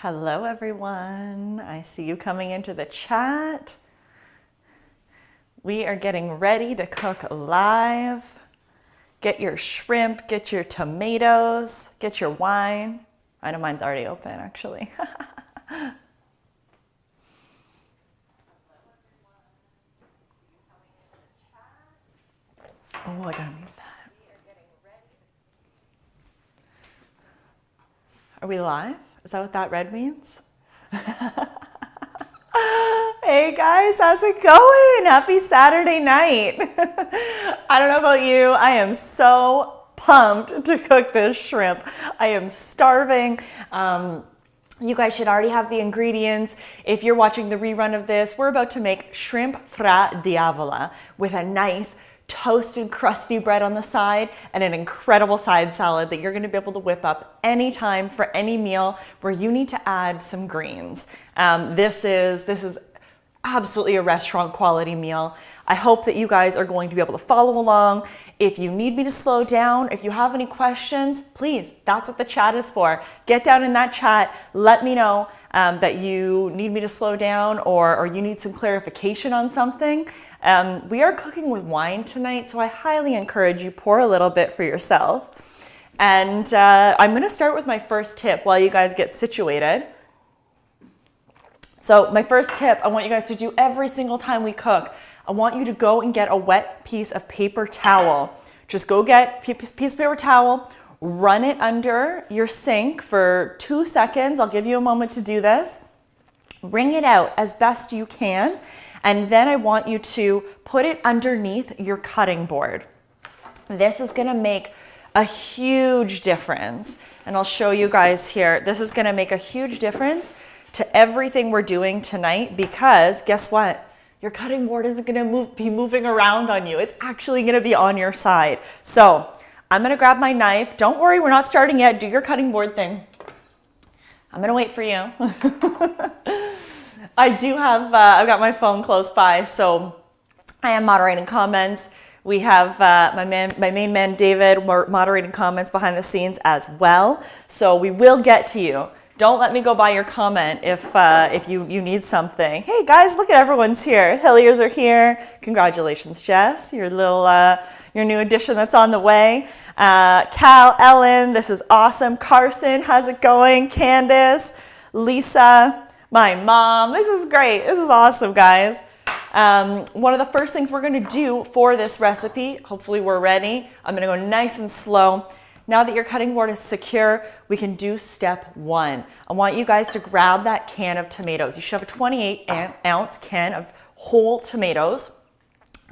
Hello everyone, I see you coming into the chat. We are getting ready to cook live. Get your shrimp, get your tomatoes, get your wine. I know mine's already open actually. Oh, I gotta mute that. Are we live? Is that what that red means? Hey guys, how's it going? Happy Saturday night. I don't know about you, I am so pumped to cook this shrimp. I am starving. You guys should already have the ingredients. If you're watching the rerun of this, we're about to make shrimp FRA DIAVOLO with a nice toasted crusty bread on the side and an incredible side salad that you're going to be able to whip up anytime for any meal where you need to add some greens. This is absolutely a restaurant quality meal. I hope that you guys are going to be able to follow along. If you need me to slow down, if you have any questions, please, that's what the chat is for. Get down in that chat, let me know that you need me to slow down or you need some clarification on something. We are cooking with wine tonight, so I highly encourage you pour a little bit for yourself. And I'm gonna start with my first tip while you guys get situated. So my first tip I want you guys to do every single time we cook, I want you to go and get a wet piece of paper towel. Just go get a piece of paper towel, run it under your sink for 2 seconds. I'll give you a moment to do this. Wring it out as best you can. And then I want you to put it underneath your cutting board. This is gonna make a huge difference. And I'll show you guys here. This is gonna make a huge difference to everything we're doing tonight because guess what? Your cutting board isn't gonna be moving around on you. It's actually gonna be on your side. So I'm gonna grab my knife. Don't worry, we're not starting yet. Do your cutting board thing. I'm gonna wait for you. I do have, I've got my phone close by, so I am moderating comments. We have my main man, David, moderating comments behind the scenes as well. So we will get to you. Don't let me go by your comment if you need something. Hey guys, look at everyone's here. Hilliers are here. Congratulations, Jess, your new addition that's on the way. Cal, Ellen, this is awesome. Carson, how's it going? Candace, Lisa, my mom, this is great. This is awesome, guys. One of the first things we're gonna do for this recipe, hopefully we're ready. I'm gonna go nice and slow. Now that your cutting board is secure, we can do step one. I want you guys to grab that can of tomatoes. You should have a 28-ounce can of whole tomatoes.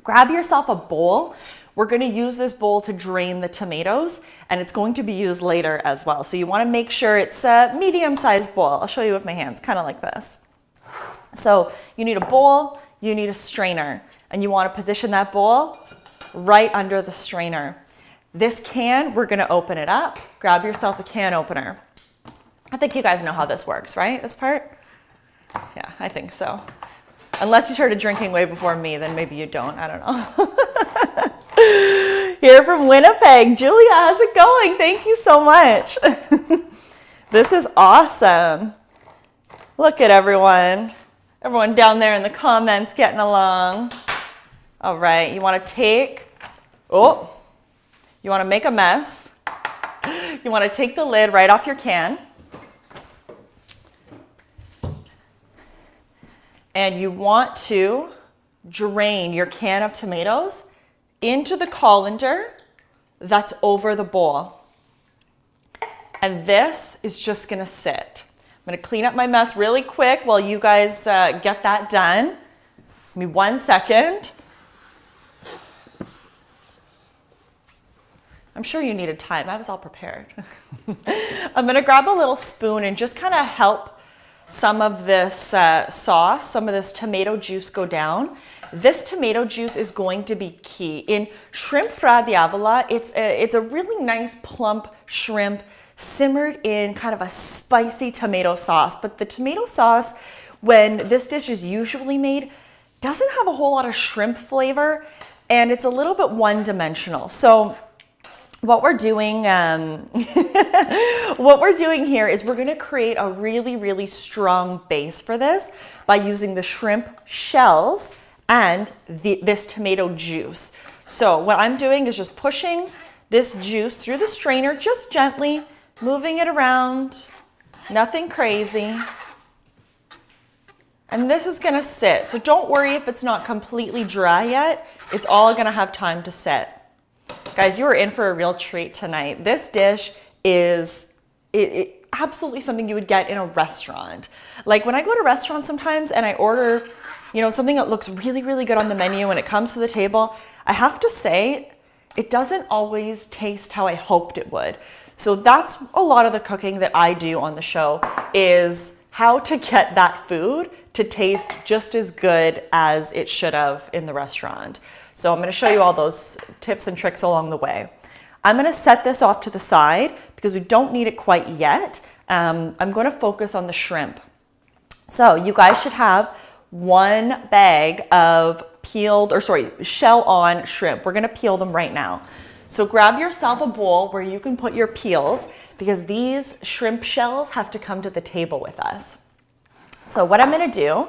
Grab yourself a bowl. We're gonna use this bowl to drain the tomatoes, and it's going to be used later as well. So you wanna make sure it's a medium-sized bowl. I'll show you with my hands, kind of like this. So you need a bowl, you need a strainer, and you wanna position that bowl right under the strainer. This can, we're gonna open it up. Grab yourself a can opener. I think you guys know how this works, right? This part? Yeah, I think so. Unless you started drinking way before me, then maybe you don't, I don't know. Here from Winnipeg, Julia, how's it going? Thank you so much. This is awesome. Look at everyone. Everyone down there in the comments getting along. All right, you wanna you wanna make a mess. You wanna take the lid right off your can. And you want to drain your can of tomatoes into the colander that's over the bowl. And this is just gonna sit. I'm gonna clean up my mess really quick while you guys get that done. Give me 1 second. I'm sure you needed time. I was all prepared. I'm gonna grab a little spoon and just kind of help some of this sauce, some of this tomato juice go down. This tomato juice is going to be key. In shrimp FRA DIAVOLO, it's a really nice plump shrimp simmered in kind of a spicy tomato sauce. But the tomato sauce, when this dish is usually made, doesn't have a whole lot of shrimp flavor, and it's a little bit one-dimensional. So what we're doing, what we're doing here is we're going to create a really, really strong base for this by using the shrimp shells and this tomato juice. So what I'm doing is just pushing this juice through the strainer, just gently moving it around, nothing crazy. And this is gonna sit. So don't worry if it's not completely dry yet. It's all gonna have time to sit. Guys, you are in for a real treat tonight. This dish is absolutely something you would get in a restaurant. Like when I go to restaurants sometimes and I order, you know, something that looks really, really good on the menu and it comes to the table, I have to say, it doesn't always taste how I hoped it would. So that's a lot of the cooking that I do on the show, is how to get that food to taste just as good as it should have in the restaurant. So I'm going to show you all those tips and tricks along the way. I'm going to set this off to the side because we don't need it quite yet. I'm going to focus on the shrimp. So you guys should have one bag of shell-on shrimp. We're going to peel them right now. So grab yourself a bowl where you can put your peels, because these shrimp shells have to come to the table with us. So what I'm going to do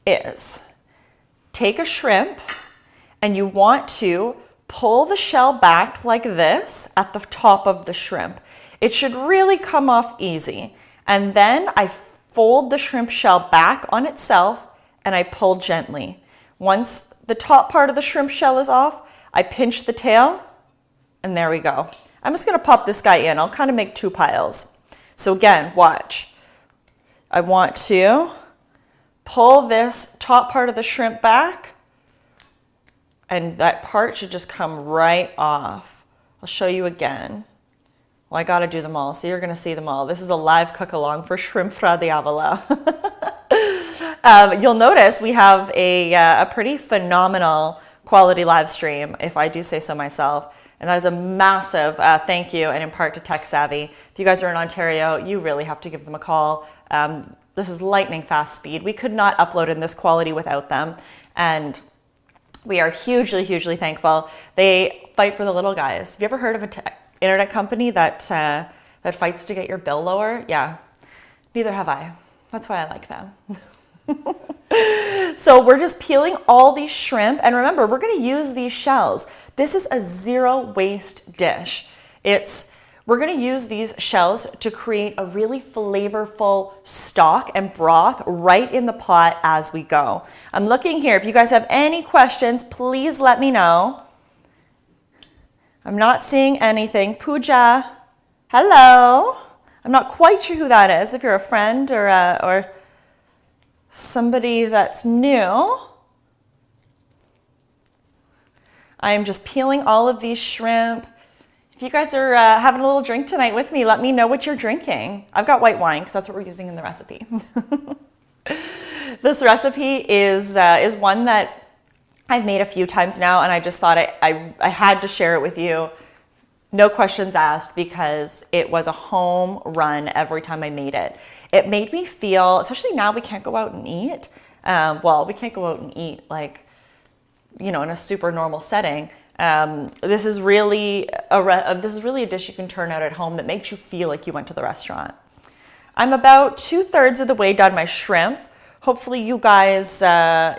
is take a shrimp, and you want to pull the shell back like this at the top of the shrimp. It should really come off easy. And then I fold the shrimp shell back on itself and I pull gently. Once the top part of the shrimp shell is off, I pinch the tail, and there we go. I'm just gonna pop this guy in. I'll kind of make two piles. So again, watch. I want to pull this top part of the shrimp back, and that part should just come right off. I'll show you again. Well, I gotta do them all, so you're gonna see them all. This is a live cook along for FRA DIAVOLO. You'll notice we have a pretty phenomenal quality live stream, if I do say so myself. And that is a massive thank you, and in part to Tech Savvy. If you guys are in Ontario, you really have to give them a call. This is lightning fast speed. We could not upload in this quality without them. And we are hugely, hugely thankful. They fight for the little guys. Have you ever heard of an internet company that fights to get your bill lower? Yeah, neither have I. That's why I like them. So we're just peeling all these shrimp, and remember, we're going to use these shells. This is a zero waste dish. We're going to use these shells to create a really flavorful stock and broth right in the pot as we go. I'm looking here. If you guys have any questions, please let me know. I'm not seeing anything. Pooja, hello. I'm not quite sure who that is. If you're a friend or somebody that's new. I am just peeling all of these shrimp. If you guys are having a little drink tonight with me, let me know what you're drinking. I've got white wine because that's what we're using in the recipe. This recipe is one that I've made a few times now, and I just thought I had to share it with you. No questions asked, because it was a home run every time I made it. It made me feel, especially now we can't go out and eat. Well, we can't go out and eat like, you know, in a super normal setting. This is really a dish you can turn out at home that makes you feel like you went to the restaurant. I'm about 2/3 of the way done my shrimp. Hopefully you guys are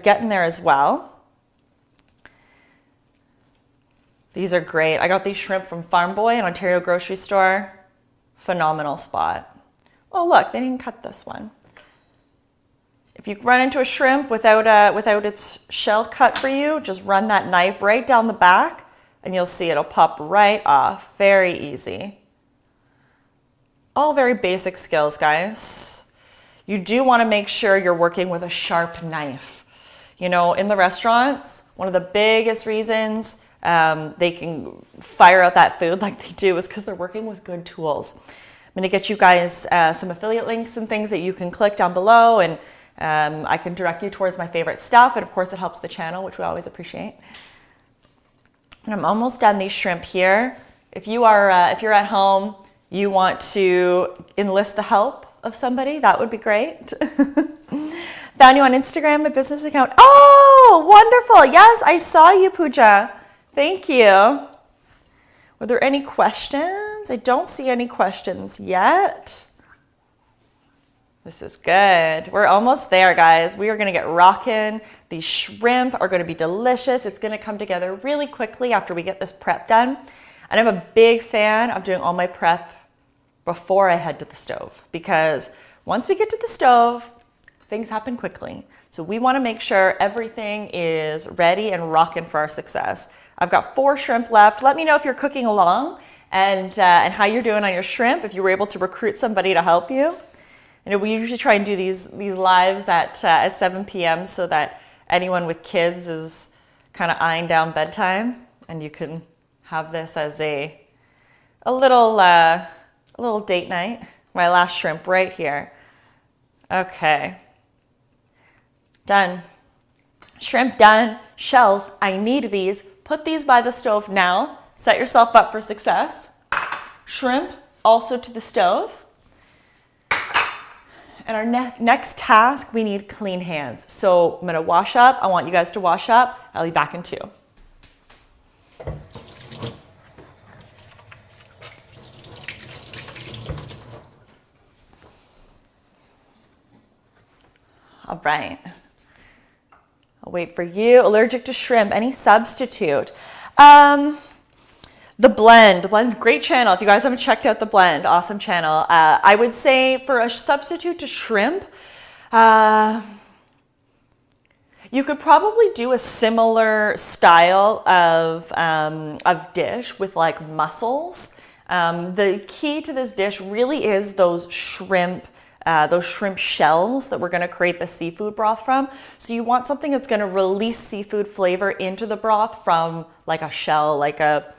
getting there as well. These are great. I got these shrimp from Farm Boy in Ontario grocery store. Phenomenal spot. Oh look, they didn't cut this one. If you run into a shrimp without its shell cut for you, just run that knife right down the back and you'll see it'll pop right off. Very easy. All very basic skills, guys. You do want to make sure you're working with a sharp knife. You know, in the restaurants, one of the biggest reasons they can fire out that food like they do is because they're working with good tools. I'm going to get you guys some affiliate links and things that you can click down below, and I can direct you towards my favorite stuff, and of course it helps the channel, which we always appreciate. And I'm almost done these shrimp here. If you're at home, you want to enlist the help of somebody, that would be great. Found you on Instagram, my business account. Oh, wonderful. Yes, I saw you, Pooja. Thank you. Were there any questions? I don't see any questions yet. This is good. We're almost there, guys. We are gonna get rocking. These shrimp are gonna be delicious. It's gonna come together really quickly after we get this prep done. And I'm a big fan of doing all my prep before I head to the stove, because once we get to the stove, things happen quickly. So we wanna make sure everything is ready and rocking for our success. I've got 4 shrimp left. Let me know if you're cooking along and how you're doing on your shrimp, if you were able to recruit somebody to help you. We usually try and do these lives at 7 p.m. so that anyone with kids is kind of eyeing down bedtime, and you can have this as a little date night. My last shrimp right here. Okay, done. Shrimp done. Shells, I need these. Put these by the stove now. Set yourself up for success. Shrimp also to the stove. And our next task, we need clean hands. So I'm gonna wash up. I want you guys to wash up. I'll be back in 2. All right. I'll wait for you. Allergic to shrimp, any substitute? The Blend, great channel. If you guys haven't checked out The Blend, awesome channel. I would say for a substitute to shrimp, you could probably do a similar style of dish with like mussels. The key to this dish really is those shrimp shells that we're going to create the seafood broth from. So you want something that's going to release seafood flavor into the broth from like a shell, like a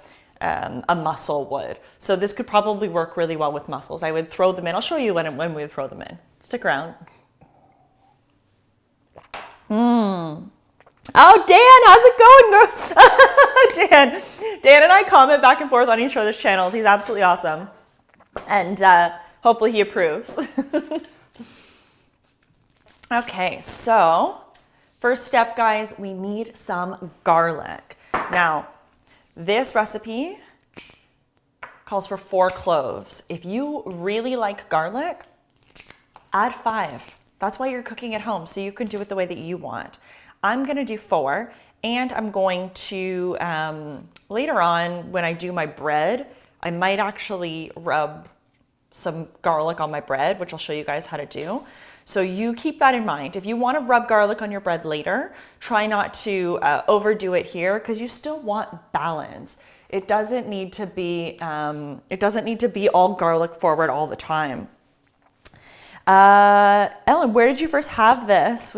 mussel would. So this could probably work really well with mussels. I would throw them in. I'll show you when we would throw them in. Stick around. Oh, Dan, how's it going, girl? Dan and I comment back and forth on each other's channels. He's absolutely awesome. And hopefully he approves. Okay, so first step, guys, we need some garlic. Now, this recipe calls for 4 cloves. If you really like garlic, add 5. That's why you're cooking at home, so you can do it the way that you want. I'm gonna do 4, and I'm going to, later on when I do my bread, I might actually rub some garlic on my bread, which I'll show you guys how to do. So you keep that in mind. If you want to rub garlic on your bread later, try not to overdo it here, because you still want balance. It doesn't need to be all garlic forward all the time. Ellen, where did you first have this?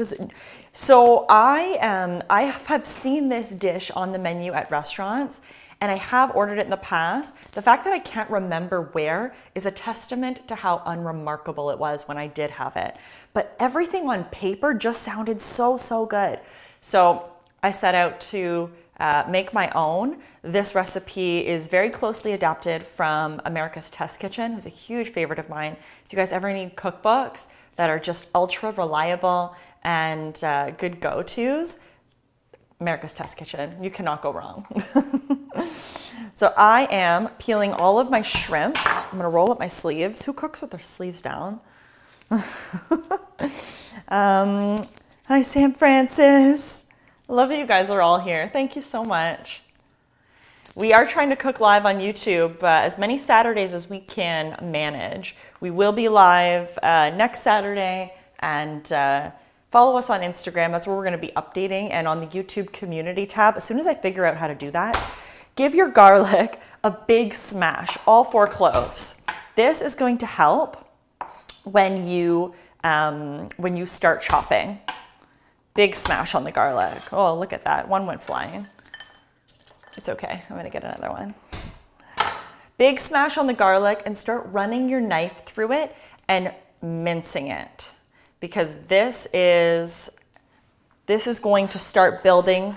So I have seen this dish on the menu at restaurants, and I have ordered it in the past. The fact that I can't remember where is a testament to how unremarkable it was when I did have it. But everything on paper just sounded so good. So I set out to make my own. This recipe is very closely adapted from America's Test Kitchen, who's a huge favorite of mine. If you guys ever need cookbooks that are just ultra reliable and good go-tos, America's Test Kitchen, you cannot go wrong. So I am peeling all of my shrimp. I'm gonna roll up my sleeves. Who cooks with their sleeves down? Hi, Sam Francis. I love that you guys are all here. Thank you so much. We are trying to cook live on YouTube as many Saturdays as we can manage. We will be live next Saturday, and follow us on Instagram. That's where we're going to be updating, and on the YouTube community tab. As soon as I figure out how to do that, give your garlic a big smash, all 4 cloves. This is going to help when you start chopping. Big smash on the garlic. Oh, look at that. One went flying. It's okay. I'm going to get another one. Big smash on the garlic, and start running your knife through it and mincing it, because this is going to start building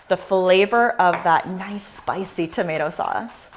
the flavor of that nice spicy tomato sauce.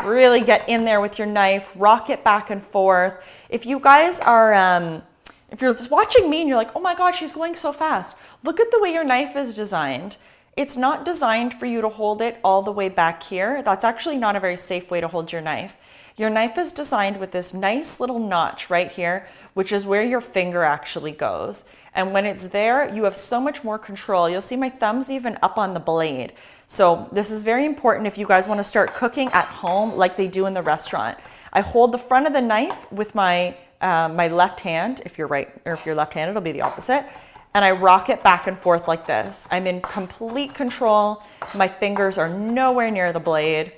Really get in there with your knife, rock it back and forth. If you guys are, if you're watching me and you're like, oh my God, she's going so fast, look at the way your knife is designed. it's not designed for you to hold it all the way back here. That's actually not a very safe way to hold your knife. Your knife is designed with this nice little notch right here, which is where your finger actually goes. And when it's there, you have so much more control. You'll see my thumb's even up on the blade. So this is very important if you guys want to start cooking at home like they do in the restaurant. I hold the front of the knife with my my left hand. If you're right, or if you're left-handed, it'll be the opposite. And I rock it back and forth like this. I'm in complete control. My fingers are nowhere near the blade.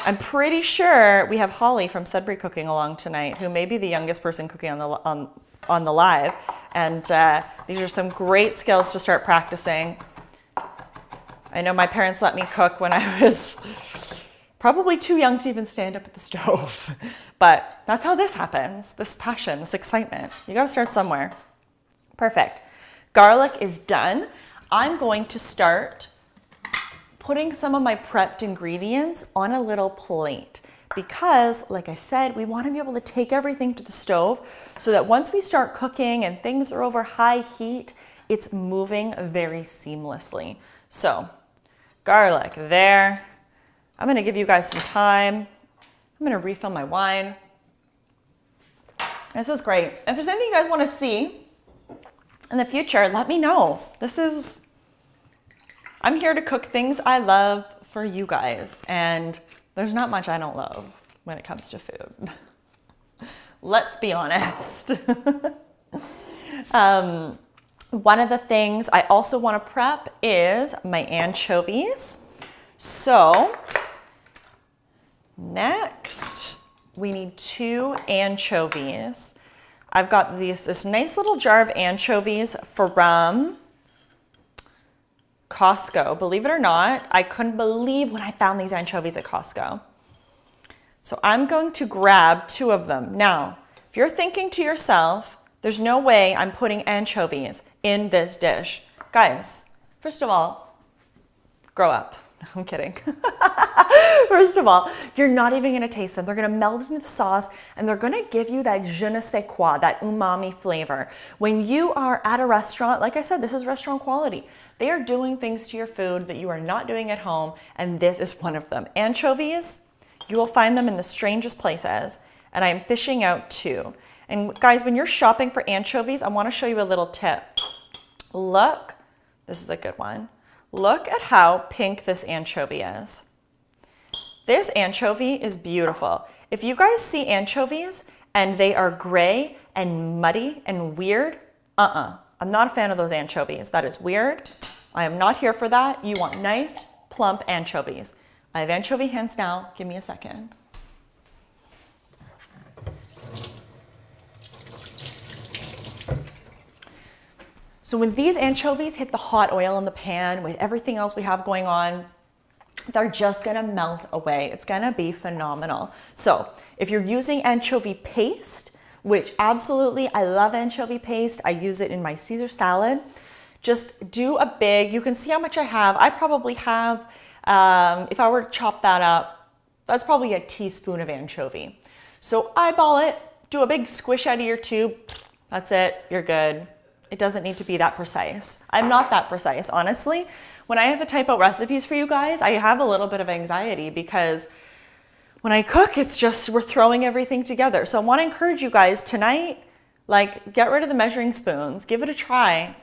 I'm pretty sure we have Holly from Sudbury cooking along tonight, who may be the youngest person cooking on the live. And these are some great skills to start practicing. I know my parents let me cook when I was probably too young to even stand up at the stove. But that's how this happens, this passion, this excitement. You gotta start somewhere. Perfect. Garlic is done. I'm going to start putting some of my prepped ingredients on a little plate because, like I said, we want to be able to take everything to the stove so that once we start cooking and things are over high heat, it's moving very seamlessly. So, garlic there. I'm going to give you guys some time. I'm going to refill my wine. This is great. If there's anything you guys want to see in the future, let me know. I'm here to cook things I love for you guys, and there's not much I don't love when it comes to food. Let's be honest. One of the things I also want to prep is my anchovies. So next, we need 2 anchovies. I've got this nice little jar of anchovies from Costco. Believe it or not, I couldn't believe when I found these anchovies at Costco. So I'm going to grab 2 of them. Now, if you're thinking to yourself, there's no way I'm putting anchovies in this dish. Guys, first of all, grow up. I'm kidding. First of all, you're not even going to taste them. They're going to melt into the sauce and they're going to give you that je ne sais quoi, that umami flavor. When you are at a restaurant, like I said, this is restaurant quality. They are doing things to your food that you are not doing at home, and this is one of them. Anchovies, you will find them in the strangest places, and I am fishing out 2. And guys, when you're shopping for anchovies, I want to show you a little tip. Look, this is a good one. Look at how pink this anchovy is. This anchovy is beautiful. If you guys see anchovies and they are gray and muddy and weird, I'm not a fan of those anchovies. That is weird. I am not here for that. You want nice, plump anchovies. I have anchovy hands now. Give me a second. So when these anchovies hit the hot oil in the pan with everything else we have going on, they're just gonna melt away. It's gonna be phenomenal. So if you're using anchovy paste, which absolutely, I love anchovy paste. I use it in my Caesar salad. Just do a big, you can see how much I have. I probably have, if I were to chop that up, that's probably a teaspoon of anchovy. So eyeball it, do a big squish out of your tube. That's it, you're good. It doesn't need to be that precise. I'm not that precise, honestly. When I have to type out recipes for you guys, I have a little bit of anxiety because when I cook, it's just, we're throwing everything together. So I want to encourage you guys tonight, like, get rid of the measuring spoons, give it a try,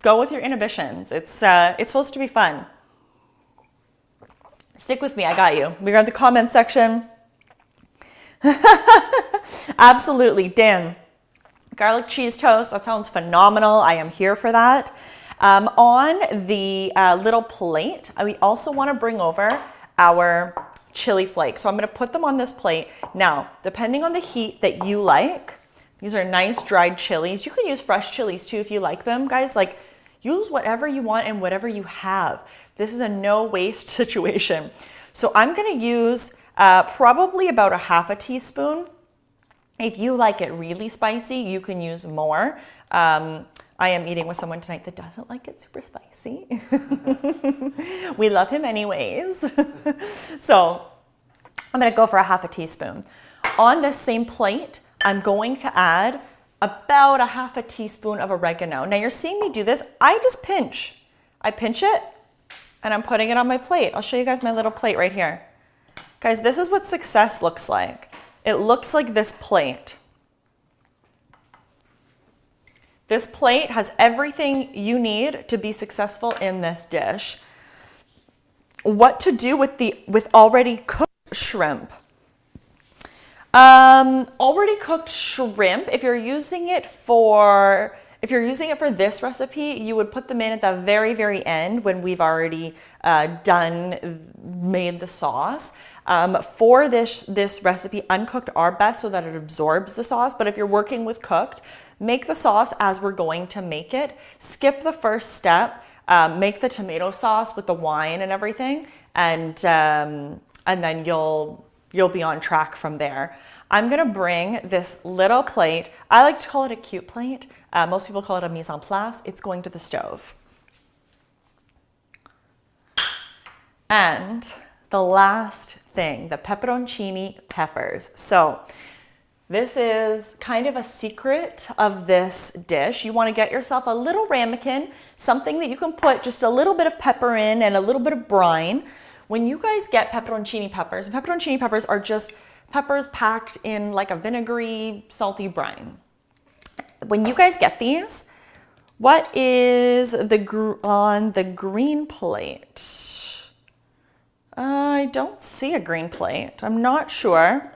go with your inhibitions. It's supposed to be fun. Stick with me, I got you. We are in the comment section. Absolutely, Dan. Garlic cheese toast, that sounds phenomenal. I am here for that. On the little plate, we also want to bring over our chili flakes. So I'm going to put them on this plate. Now, depending on the heat that you like, these are nice dried chilies. You can use fresh chilies too if you like them. Guys, like, use whatever you want and whatever you have. This is a no waste situation. So I'm going to use probably about a half a teaspoon. If you like it really spicy, you can use more. I am eating with someone tonight that doesn't like it super spicy. We love him anyways. So I'm gonna go for a half a teaspoon. On this same plate, I'm going to add about a half a teaspoon of oregano. Now you're seeing me do this, I just pinch. I pinch it and I'm putting it on my plate. I'll show you guys my little plate right here. Guys, this is what success looks like. It looks like this plate. This plate has everything you need to be successful in this dish. What to do with already cooked shrimp? Already cooked shrimp, if you're using it for this recipe, you would put them in at the very, very end when we've already made the sauce. For this recipe, uncooked are best so that it absorbs the sauce. But if you're working with cooked, make the sauce as we're going to make it. Skip the first step. Make the tomato sauce with the wine and everything, and then you'll be on track from there. I'm gonna bring this little plate. I like to call it a cute plate. Most people call it a mise en place. It's going to the stove. And the last thing, the pepperoncini peppers. So this is kind of a secret of this dish. You want to get yourself a little ramekin, something that you can put just a little bit of pepper in and a little bit of brine. When you guys get pepperoncini peppers are just peppers packed in like a vinegary, salty brine. When you guys get these, what is on the green plate? I don't see a green plate. I'm not sure.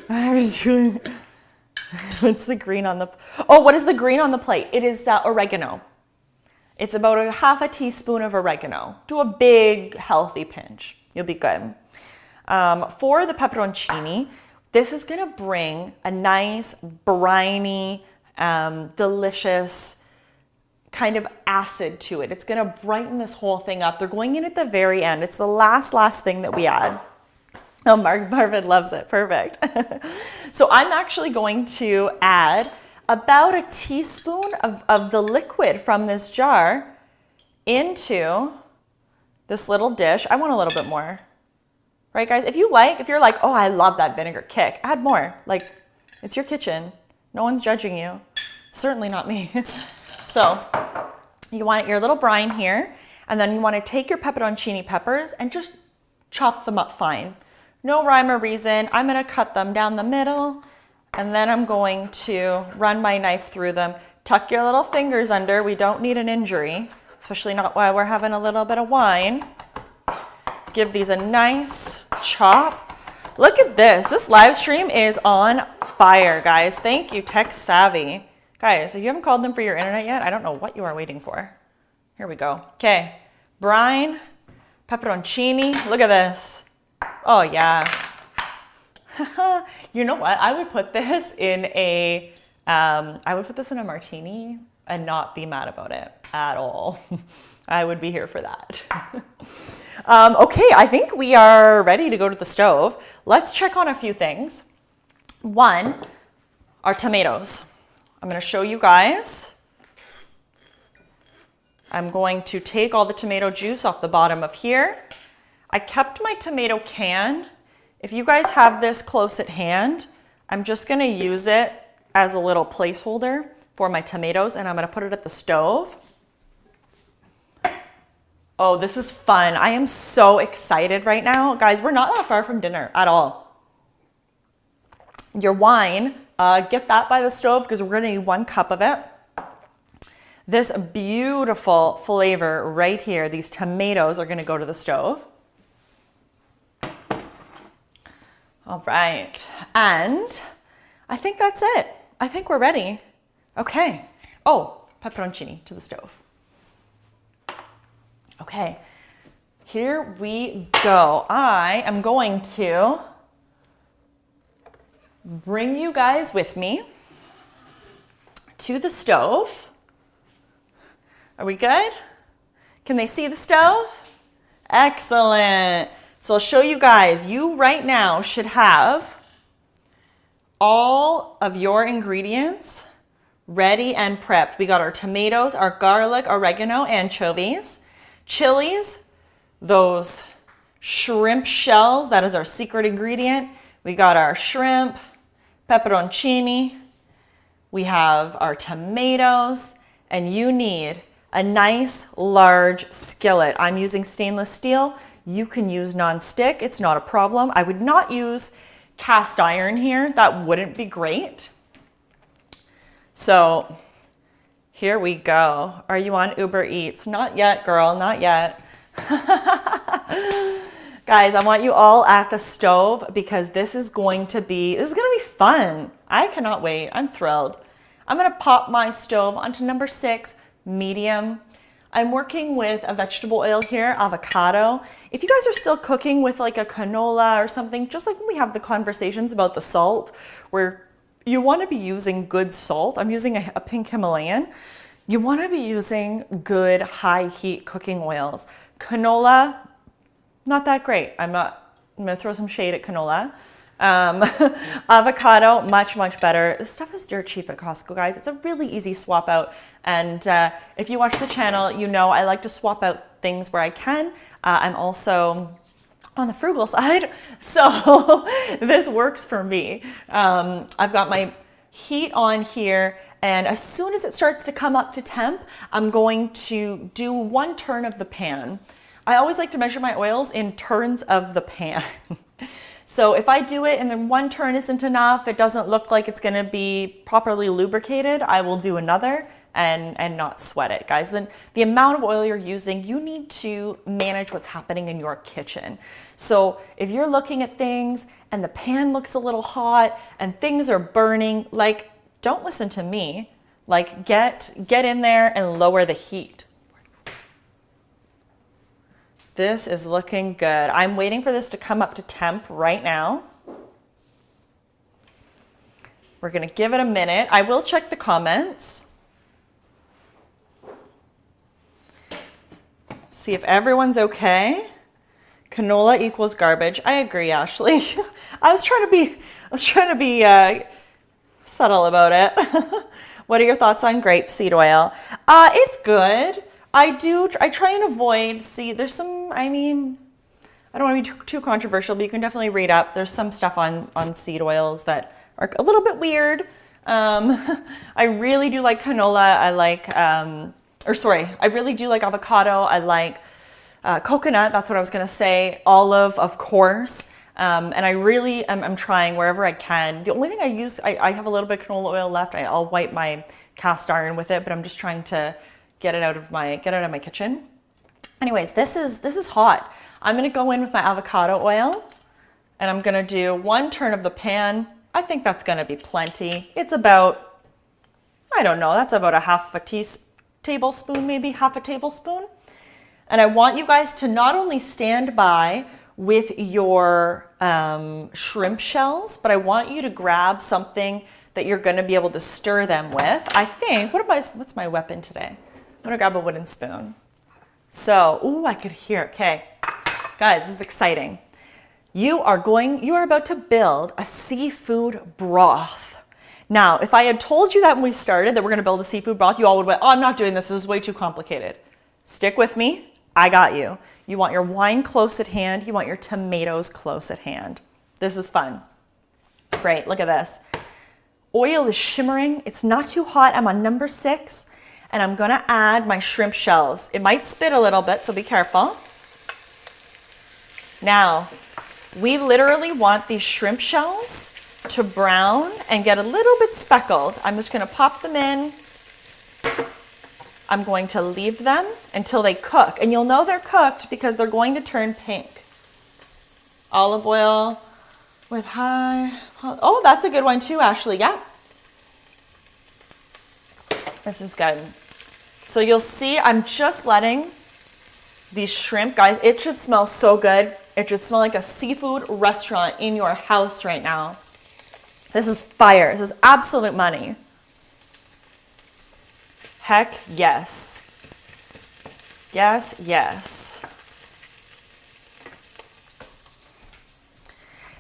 What's the green on the... Oh, what is the green on the plate? It is oregano. It's about a half a teaspoon of oregano. Do a big, healthy pinch. You'll be good. For the pepperoncini, this is going to bring a nice, briny, delicious kind of acid to it. It's going to brighten this whole thing up. They're going in at the very end. It's the last thing that we add. Oh, Marvin loves it. Perfect. So I'm actually going to add about a teaspoon of the liquid from this jar into this little dish. I want a little bit more. Right, guys? If you're like, oh, I love that vinegar kick, add more. Like, it's your kitchen. No one's judging you. Certainly not me. So you want your little brine here, and then you want to take your pepperoncini peppers and just chop them up fine. No rhyme or reason. I'm going to cut them down the middle, and then I'm going to run my knife through them. Tuck your little fingers under. We don't need an injury, especially not while we're having a little bit of wine. Give these a nice chop. Look at this. This live stream is on fire, guys. Thank you, Tech Savvy. Guys, if you haven't called them for your internet yet, I don't know what you are waiting for. Here we go. Okay, brine, pepperoncini. Look at this. Oh, yeah. You know what? I would put this in a martini and not be mad about it at all. I would be here for that. Okay, I think we are ready to go to the stove. Let's check on a few things. One, our tomatoes. I'm going to show you guys. I'm going to take all the tomato juice off the bottom of here. I kept my tomato can. If you guys have this close at hand, I'm just going to use it as a little placeholder for my tomatoes, and I'm going to put it at the stove. Oh, this is fun. I am so excited right now. Guys, we're not that far from dinner at all. Your wine, get that by the stove because we're going to need 1 cup of it. This beautiful flavor right here, these tomatoes are going to go to the stove. All right, and I think that's it. I think we're ready. Okay. Oh, pepperoncini to the stove. Okay, here we go. I am going to bring you guys with me to the stove. Are we good? Can they see the stove? Excellent. So I'll show you guys. You right now should have all of your ingredients ready and prepped. We got our tomatoes, our garlic, oregano, anchovies, chilies, those shrimp shells, that is our secret ingredient. We got our shrimp, pepperoncini, we have our tomatoes, and you need a nice large skillet. I'm using stainless steel. You can use non-stick. It's not a problem. I would not use cast iron here. That wouldn't be great. So here we go. Are you on Uber Eats? Not yet, girl, not yet. Guys, I want you all at the stove because this is going to be fun. I cannot wait. I'm thrilled. I'm gonna pop my stove onto number 6, medium. I'm working with a vegetable oil here, avocado. If you guys are still cooking with like a canola or something, just like when we have the conversations about the salt, where you want to be using good salt. I'm using a pink Himalayan. You want to be using good high heat cooking oils. Canola, not that great. I'm going to throw some shade at canola. Avocado, much better. This stuff is dirt cheap at Costco, guys. It's a really easy swap out. And if you watch the channel, you know I like to swap out things where I can. I'm also on the frugal side, so this works for me. I've got my heat on here, and as soon as it starts to come up to temp, I'm going to do 1 turn of the pan. I always like to measure my oils in turns of the pan. So if I do it and then 1 turn isn't enough, it doesn't look like it's gonna be properly lubricated, I will do another and not sweat it, guys. Then the amount of oil you're using, you need to manage what's happening in your kitchen. So if you're looking at things and the pan looks a little hot and things are burning, like, don't listen to me. Like, get in there and lower the heat. This is looking good. I'm waiting for this to come up to temp right now. We're gonna give it a minute. I will check the comments. See if everyone's okay. Canola equals garbage. I agree, Ashley. I was trying to be subtle about it. What are your thoughts on grapeseed oil? It's good. I try and avoid, there's some, I don't want to be too controversial, but you can definitely read up. There's some stuff on seed oils that are a little bit weird. I really do like canola. I really do like avocado. I like coconut. That's what I was going to say. Olive, of course. And I really I'm trying wherever I can. The only thing I use, I have a little bit of canola oil left. I'll wipe my cast iron with it, but I'm just trying to get it out of my kitchen. Anyways, this is hot. I'm going to go in with my avocado oil and I'm going to do 1 turn of the pan. I think that's going to be plenty. It's about, I don't know, that's about a half a tablespoon, maybe half a tablespoon. And I want you guys to not only stand by with your shrimp shells, but I want you to grab something that you're going to be able to stir them with. I think, what's my weapon today? I'm going to grab a wooden spoon. So, ooh, I could hear, okay. Guys, this is exciting. You are about to build a seafood broth. Now, if I had told you that when we started that we're going to build a seafood broth, you all would have went, oh, I'm not doing this. This is way too complicated. Stick with me. I got you. You want your wine close at hand. You want your tomatoes close at hand. This is fun. Great. Look at this. Oil is shimmering. It's not too hot. I'm on number 6. And I'm going to add my shrimp shells. It might spit a little bit, so be careful. Now, we literally want these shrimp shells to brown and get a little bit speckled. I'm just going to pop them in. I'm going to leave them until they cook. And you'll know they're cooked because they're going to turn pink. Olive oil with high... Oh, that's a good one too, Ashley. Yeah. This is good. So you'll see I'm just letting these shrimp, guys, it should smell so good. It should smell like a seafood restaurant in your house right now. This is fire. This is absolute money. Heck yes. Yes, yes.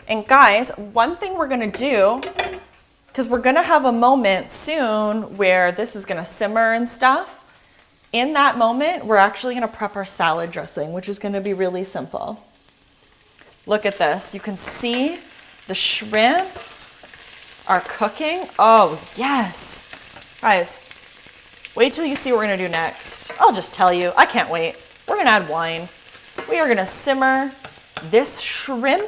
And guys, one thing we're gonna do, because we're gonna have a moment soon where this is gonna simmer and stuff. In that moment, we're actually gonna prep our salad dressing, which is gonna be really simple. Look at this. You can see the shrimp are cooking. Oh, yes. Guys, Wait till you see what we're gonna do next. I'll just tell you, I can't wait. We're gonna add wine. We are gonna simmer this shrimp,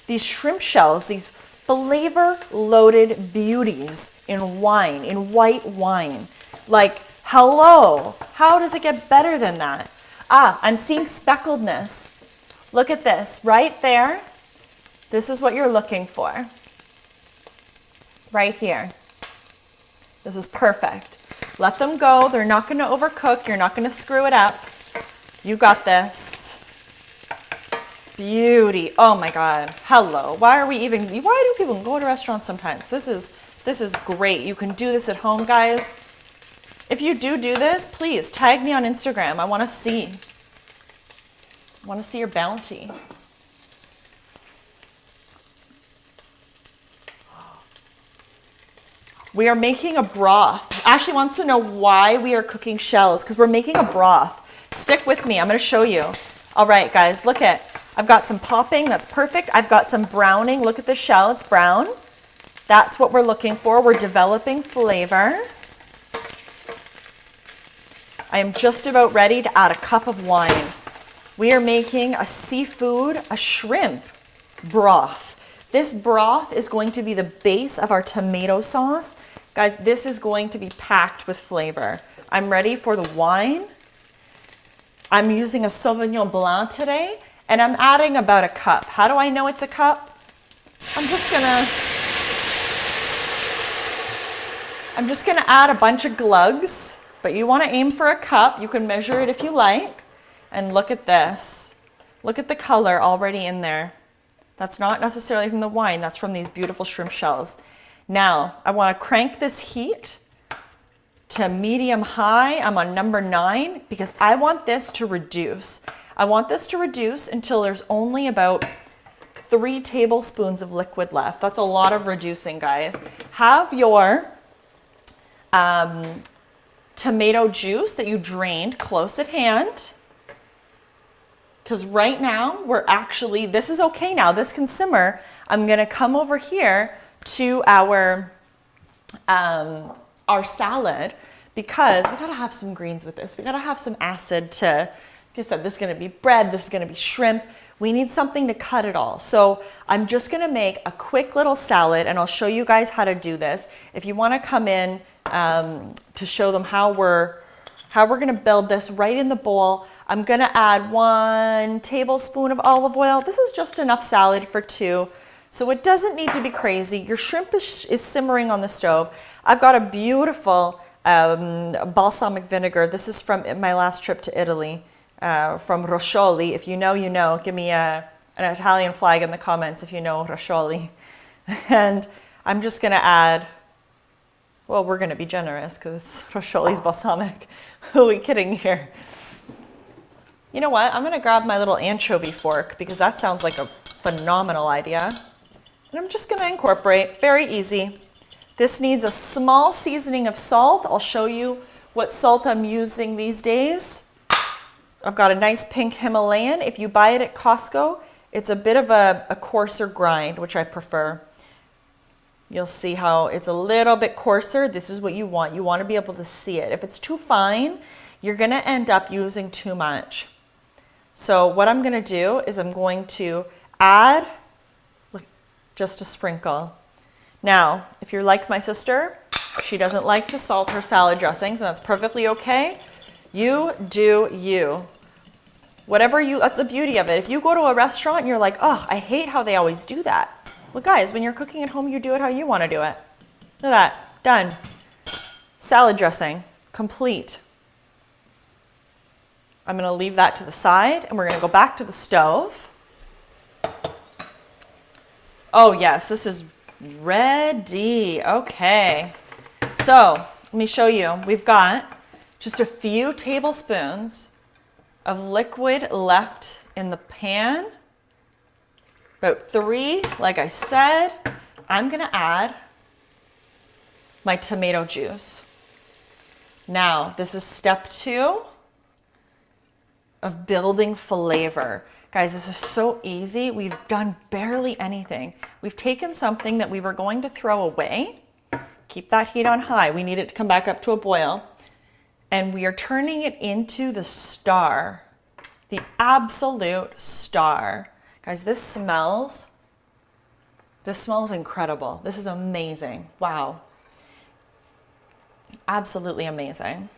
these shrimp shells, these flavor-loaded beauties in wine, in white wine. Like, hello, how does it get better than that? Ah, I'm seeing speckledness. Look at this, right there. This is what you're looking for. Right here. This is perfect. Let them go. They're not going to overcook. You're not going to screw it up. You got this. Beauty. Oh my God. Hello. Why do people go to restaurants sometimes? This is great. You can do this at home, guys. If you do this, please tag me on Instagram. I want to see. I want to see your bounty. We are making a broth. Ashley wants to know why we are cooking shells, because we're making a broth. Stick with me, I'm gonna show you. All right, guys, look at, I've got some popping, that's perfect. I've got some browning, look at the shell, it's brown. That's what we're looking for, we're developing flavor. I am just about ready to add a cup of wine. We are making a seafood, a shrimp broth. This broth is going to be the base of our tomato sauce. Guys, this is going to be packed with flavor. I'm ready for the wine. I'm using a Sauvignon Blanc today, and I'm adding about a cup. How do I know it's a cup? I'm just gonna add a bunch of glugs, but you wanna aim for a cup. You can measure it if you like. And look at this. Look at the color already in there. That's not necessarily from the wine, that's from these beautiful shrimp shells. Now, I wanna crank this heat to medium high. I'm on number 9 because I want this to reduce. I want this to reduce until there's only about 3 tablespoons of liquid left. That's a lot of reducing, guys. Have your tomato juice that you drained close at hand. Because right now, this is okay now, this can simmer. I'm gonna come over here to our salad because we gotta have some greens with this. We gotta have some acid to, like I said, this is gonna be bread, this is gonna be shrimp. We need something to cut it all. So I'm just gonna make a quick little salad and I'll show you guys how to do this. If you wanna come in to show them how we're gonna build this right in the bowl, I'm gonna add 1 tablespoon of olive oil. This is just enough salad for 2. So it doesn't need to be crazy. Your shrimp is simmering on the stove. I've got a beautiful balsamic vinegar. This is from my last trip to Italy, from Roscioli. If you know, you know. Give me an Italian flag in the comments if you know Roscioli. And I'm just gonna add, well, we're gonna be generous because it's Roscioli's balsamic. Who are we kidding here? You know what? I'm gonna grab my little anchovy fork because that sounds like a phenomenal idea. And I'm just gonna incorporate, very easy. This needs a small seasoning of salt. I'll show you what salt I'm using these days. I've got a nice pink Himalayan. If you buy it at Costco, it's a bit of a coarser grind, which I prefer. You'll see how it's a little bit coarser. This is what you want. You want to be able to see it. If it's too fine, you're gonna end up using too much. So what I'm gonna do is I'm going to add just a sprinkle. Now, if you're like my sister, she doesn't like to salt her salad dressings, and that's perfectly okay. You do you. That's the beauty of it. If you go to a restaurant and you're like, oh, I hate how they always do that. Well, guys, when you're cooking at home, you do it how you want to do it. Look at that, done. Salad dressing, complete. I'm gonna leave that to the side and we're gonna go back to the stove. Oh yes, this is ready. Okay. So let me show you. We've got just a few tablespoons of liquid left in the pan. About 3, like I said. I'm gonna add my tomato juice. Now, this is step 2 of building flavor. Guys, this is so easy. We've done barely anything. We've taken something that we were going to throw away. Keep that heat on high. We need it to come back up to a boil. and we are turning it into the star, the absolute star. Guys, this smells incredible. This is amazing. Wow. Absolutely amazing.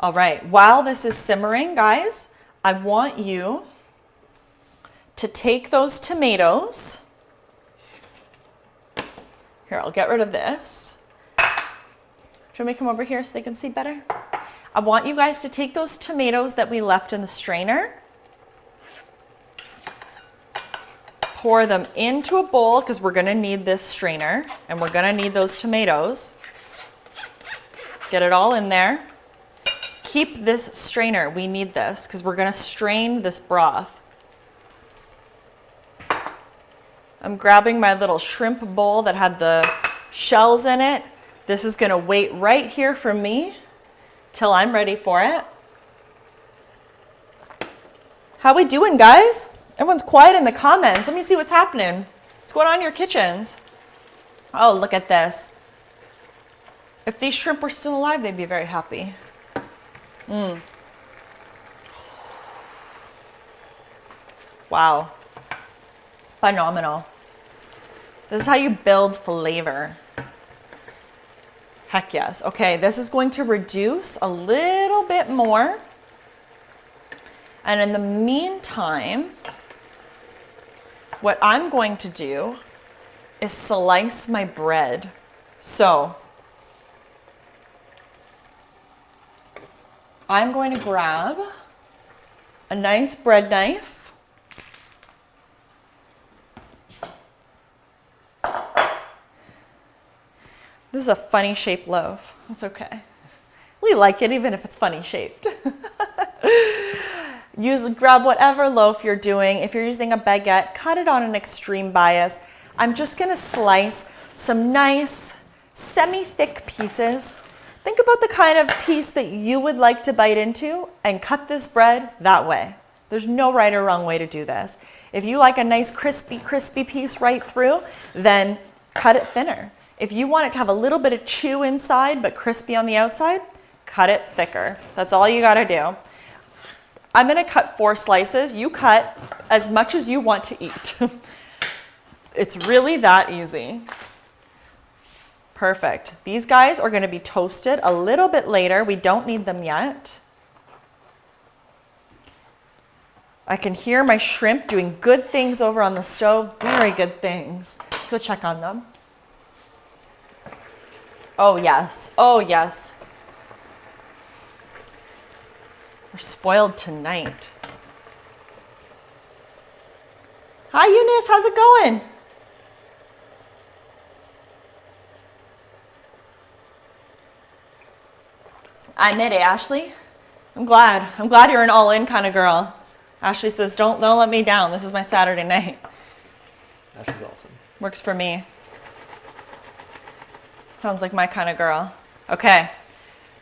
All right, while this is simmering, guys, I want you to take those tomatoes. Here, I'll get rid of this. Should we come over here so they can see better? I want you guys to take those tomatoes that we left in the strainer, pour them into a bowl because we're gonna need this strainer and we're gonna need those tomatoes. Get it all in there. Keep this strainer, we need this because we're gonna strain this broth. I'm grabbing my little shrimp bowl that had the shells in it. This is gonna wait right here for me till I'm ready for it. How we doing, guys? Everyone's quiet in the comments. Let me see what's happening. What's going on in your kitchens? Oh, look at this. If these shrimp were still alive, they'd be very happy. Wow. Phenomenal. This is how you build flavor. Heck yes. Okay, this is going to reduce a little bit more. And in the meantime, what I'm going to do is slice my bread. So I'm going to grab a nice bread knife. This is a funny shaped loaf. It's okay. We like it even if it's funny shaped. Grab whatever loaf you're doing. If you're using a baguette, cut it on an extreme bias. I'm just gonna slice some nice semi-thick pieces. Think about the kind of piece that you would like to bite into and cut this bread that way. There's no right or wrong way to do this. If you like a nice crispy piece right through, then cut it thinner. If you want it to have a little bit of chew inside but crispy on the outside, cut it thicker. That's all you gotta do. I'm gonna cut 4 slices. You cut as much as you want to eat. It's really that easy. Perfect. These guys are gonna be toasted a little bit later. We don't need them yet. I can hear my shrimp doing good things over on the stove. Very good things. Let's go check on them. Oh yes, oh yes. We're spoiled tonight. Hi Eunice, how's it going? I knit it, Ashley. I'm glad you're an all-in kind of girl. Ashley says, don't let me down. This is my Saturday night. Ashley's awesome. Works for me. Sounds like my kind of girl. Okay,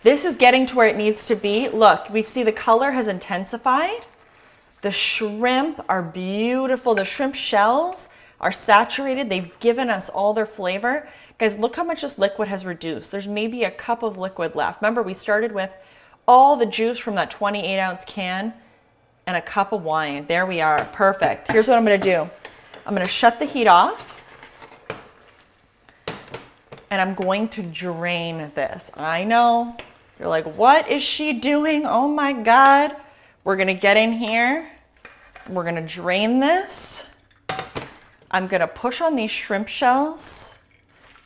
this is getting to where it needs to be. Look, we see the color has intensified. The shrimp are beautiful. The shrimp shells are saturated. They've given us all their flavor. Guys, look how much this liquid has reduced. There's maybe a cup of liquid left. Remember, we started with all the juice from that 28-ounce can and a cup of wine. There we are, perfect. Here's what I'm gonna do. I'm gonna shut the heat off. And I'm going to drain this. I know, you're like, what is she doing? Oh my God. We're gonna get in here. We're gonna drain this. I'm gonna push on these shrimp shells.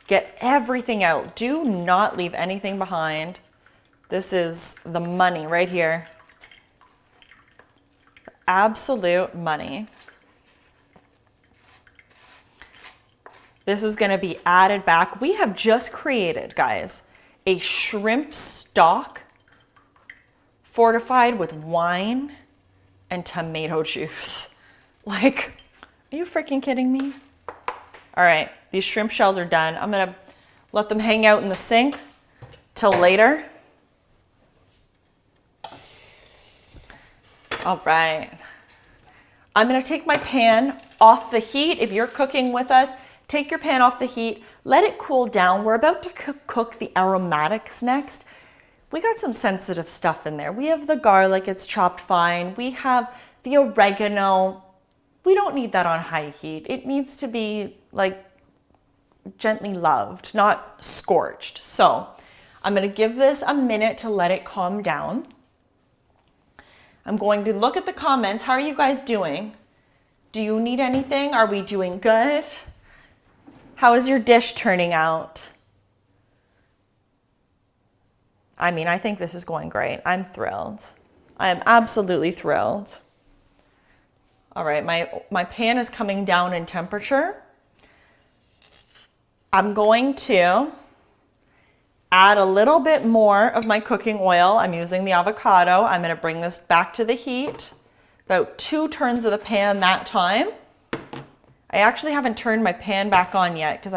Get everything out. Do not leave anything behind. This is the money right here. Absolute money. This is gonna be added back. We have just created, guys, a shrimp stock fortified with wine and tomato juice. Like, are you freaking kidding me? All right, these shrimp shells are done. I'm gonna let them hang out in the sink till later. All right. I'm gonna take my pan off the heat. If you're cooking with us, Take your pan off the heat, let it cool down. We're about to cook the aromatics next. We got some sensitive stuff in there. We have the garlic, it's chopped fine. We have the oregano. We don't need that on high heat. It needs to be like gently loved, not scorched. So I'm gonna give this a minute to let it calm down. I'm going to look at the comments. How are you guys doing? Do you need anything? Are we doing good? How is your dish turning out? I mean, I think this is going great. I'm thrilled. I am absolutely thrilled. All right, my pan is coming down in temperature. I'm going to add a little bit more of my cooking oil. I'm using the avocado. I'm gonna bring this back to the heat. About 2 turns of the pan that time. I actually haven't turned my pan back on yet because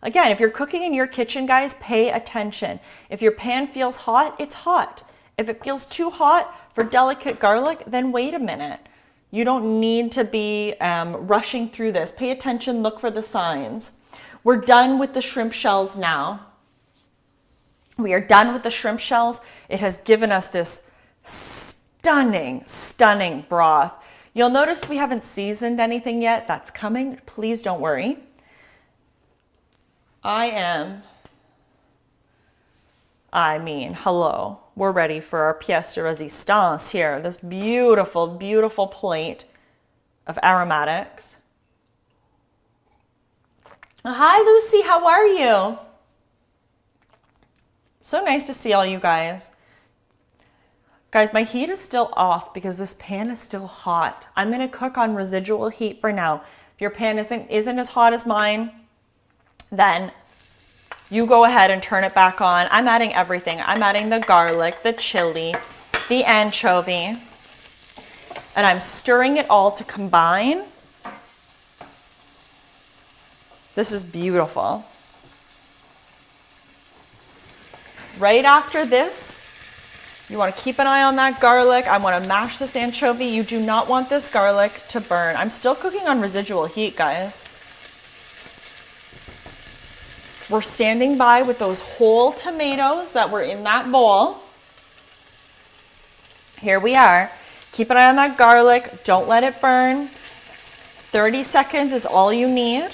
again, if you're cooking in your kitchen, guys, pay attention. If your pan feels hot, it's hot. If it feels too hot for delicate garlic, then wait a minute. You don't need to be rushing through this. Pay attention, look for the signs. We're done with the shrimp shells now. We are done with the shrimp shells. It has given us this stunning, stunning broth. You'll notice we haven't seasoned anything yet. That's coming. Please don't worry. Hello. We're ready for our pièce de résistance here. This beautiful, beautiful plate of aromatics. Hi, Lucy. How are you? So nice to see all you guys. Guys, my heat is still off because this pan is still hot. I'm gonna cook on residual heat for now. If your pan isn't as hot as mine, then you go ahead and turn it back on. I'm adding everything. I'm adding the garlic, the chili, the anchovy, and I'm stirring it all to combine. This is beautiful. Right after this, you want to keep an eye on that garlic. I want to mash this anchovy. You do not want this garlic to burn. I'm still cooking on residual heat, guys. We're standing by with those whole tomatoes that were in that bowl. Here we are. Keep an eye on that garlic. Don't let it burn. 30 seconds is all you need.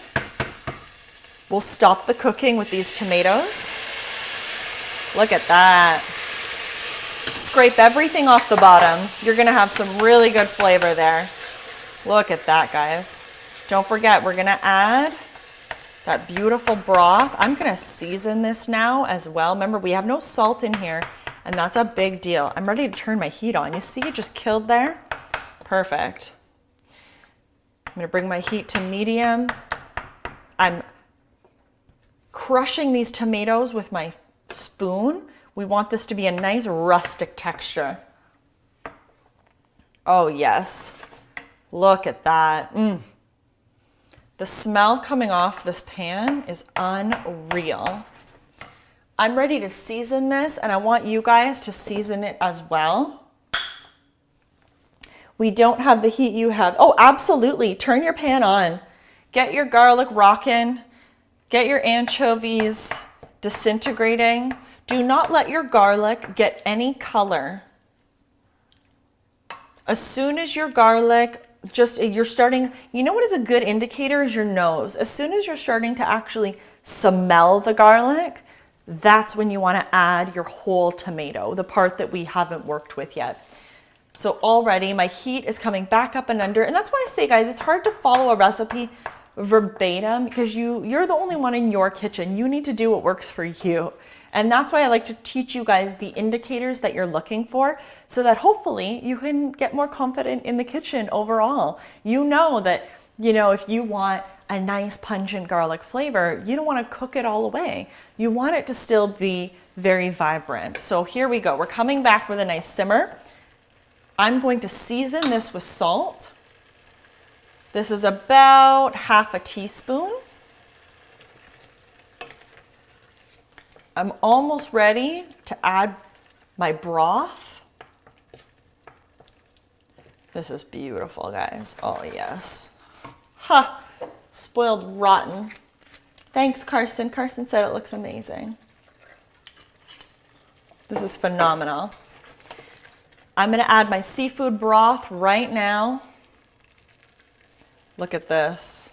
We'll stop the cooking with these tomatoes. Look at that. Scrape everything off the bottom. You're gonna have some really good flavor there. Look at that, guys. Don't forget, we're gonna add that beautiful broth. I'm gonna season this now as well. Remember, we have no salt in here, and that's a big deal. I'm ready to turn my heat on. You see it just killed there? Perfect. I'm gonna bring my heat to medium. I'm crushing these tomatoes with my spoon. We want this to be a nice rustic texture. Oh yes, look at that. The smell coming off this pan is unreal. I'm ready to season this, and I want you guys to season it as well. We don't have the heat you have. Oh, absolutely, turn your pan on. Get your garlic rocking. Get your anchovies disintegrating. Do not let your garlic get any color. As soon as your garlic, you're starting, you know what is a good indicator is your nose. As soon as you're starting to actually smell the garlic, that's when you want to add your whole tomato, the part that we haven't worked with yet. So already my heat is coming back up and under, and that's why I say, guys, it's hard to follow a recipe verbatim because you're the only one in your kitchen. You need to do what works for you. And that's why I like to teach you guys the indicators that you're looking for so that hopefully you can get more confident in the kitchen overall. You know that, if you want a nice pungent garlic flavor, you don't want to cook it all away. You want it to still be very vibrant. So here we go. We're coming back with a nice simmer. I'm going to season this with salt. This is about half a teaspoon. I'm almost ready to add my broth. This is beautiful, guys. Oh, yes. Ha! spoiled rotten. Thanks, Carson. Carson said it looks amazing. This is phenomenal. I'm gonna add my seafood broth right now. Look at this.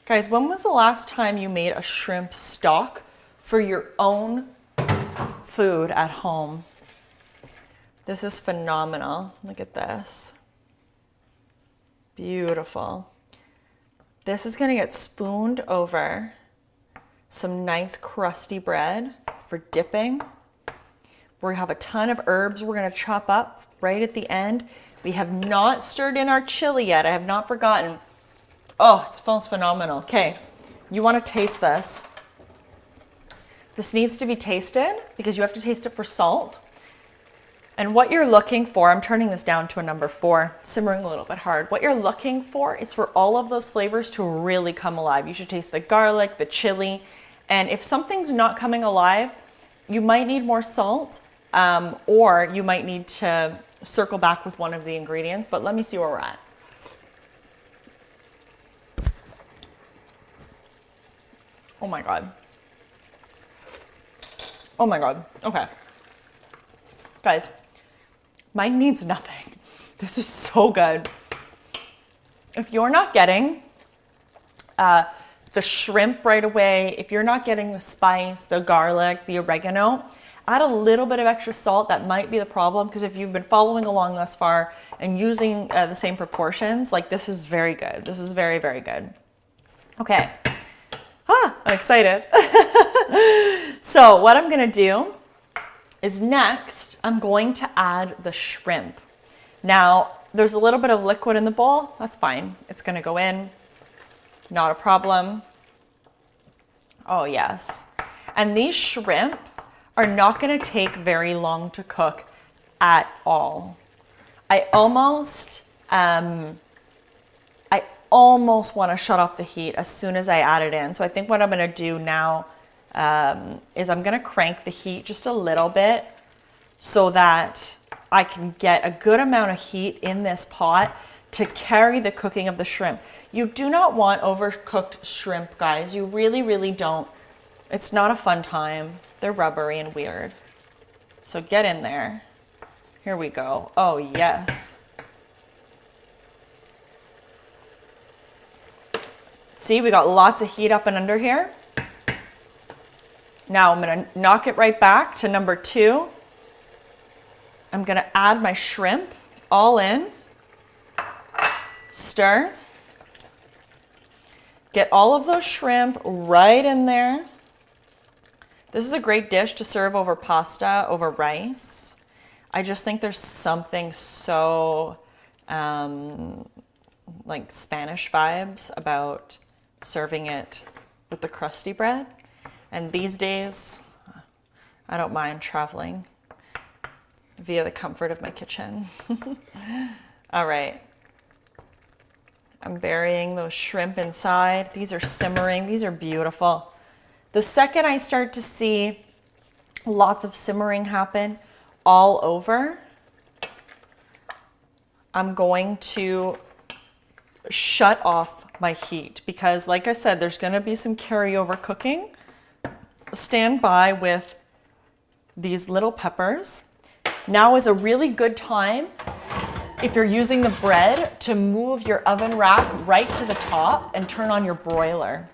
Guys, when was the last time you made a shrimp stock for your own food at home? This is phenomenal. Look at this. Beautiful. This is gonna get spooned over some nice crusty bread for dipping. We have a ton of herbs we're gonna chop up right at the end. We have not stirred in our chili yet. I have not forgotten. Oh, it smells phenomenal. Okay, you wanna taste this. This needs to be tasted because you have to taste it for salt. And what you're looking for, I'm turning this down to a number 4, simmering a little bit hard. What you're looking for is for all of those flavors to really come alive. You should taste the garlic, the chili, and if something's not coming alive, you might need more salt, or you might need to circle back with one of the ingredients, but let me see where we're at. Oh my God. Oh my God, okay. Guys, mine needs nothing. This is so good. If you're not getting the shrimp right away, if you're not getting the spice, the garlic, the oregano, add a little bit of extra salt. That might be the problem, because if you've been following along thus far and using the same proportions, like this is very good. This is very, very good. Okay. I'm excited. So what I'm gonna do is next, I'm going to add the shrimp. Now, there's a little bit of liquid in the bowl. That's fine. It's gonna go in, not a problem. Oh yes. And these shrimp are not gonna take very long to cook at all. I almost want to shut off the heat as soon as I add it in. So I think what I'm gonna do now is I'm gonna crank the heat just a little bit so that I can get a good amount of heat in this pot to carry the cooking of the shrimp. You do not want overcooked shrimp, guys. You really, really don't. It's not a fun time. They're rubbery and weird. So get in there. Here we go. Oh, yes. See, we got lots of heat up and under here. Now I'm gonna knock it right back to number 2. I'm gonna add my shrimp all in. Stir. Get all of those shrimp right in there. This is a great dish to serve over pasta, over rice. I just think there's something so like Spanish vibes about serving it with the crusty bread. And these days, I don't mind traveling via the comfort of my kitchen. All right. I'm burying those shrimp inside. These are simmering. These are beautiful. The second I start to see lots of simmering happen all over, I'm going to shut off my heat because, like I said, there's going to be some carryover cooking. Stand by with these little peppers. Now is a really good time, if you're using the bread, to move your oven rack right to the top and turn on your broiler.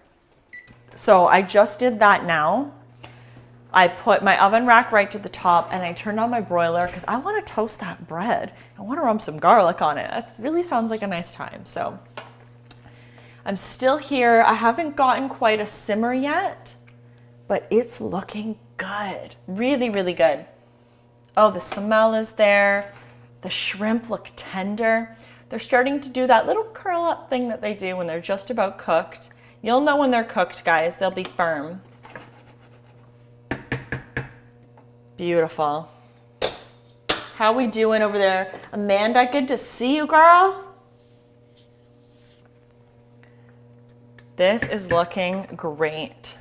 So I just did that now. I put my oven rack right to the top and I turned on my broiler because I want to toast that bread. I want to rub some garlic on it. That really sounds like a nice time. So I'm still here. I haven't gotten quite a simmer yet, but it's looking good. Really, really good. Oh, the smell is there. The shrimp look tender. They're starting to do that little curl up thing that they do when they're just about cooked. You'll know when they're cooked, guys. They'll be firm. Beautiful. How we doing over there? Amanda, good to see you, girl. This is looking great.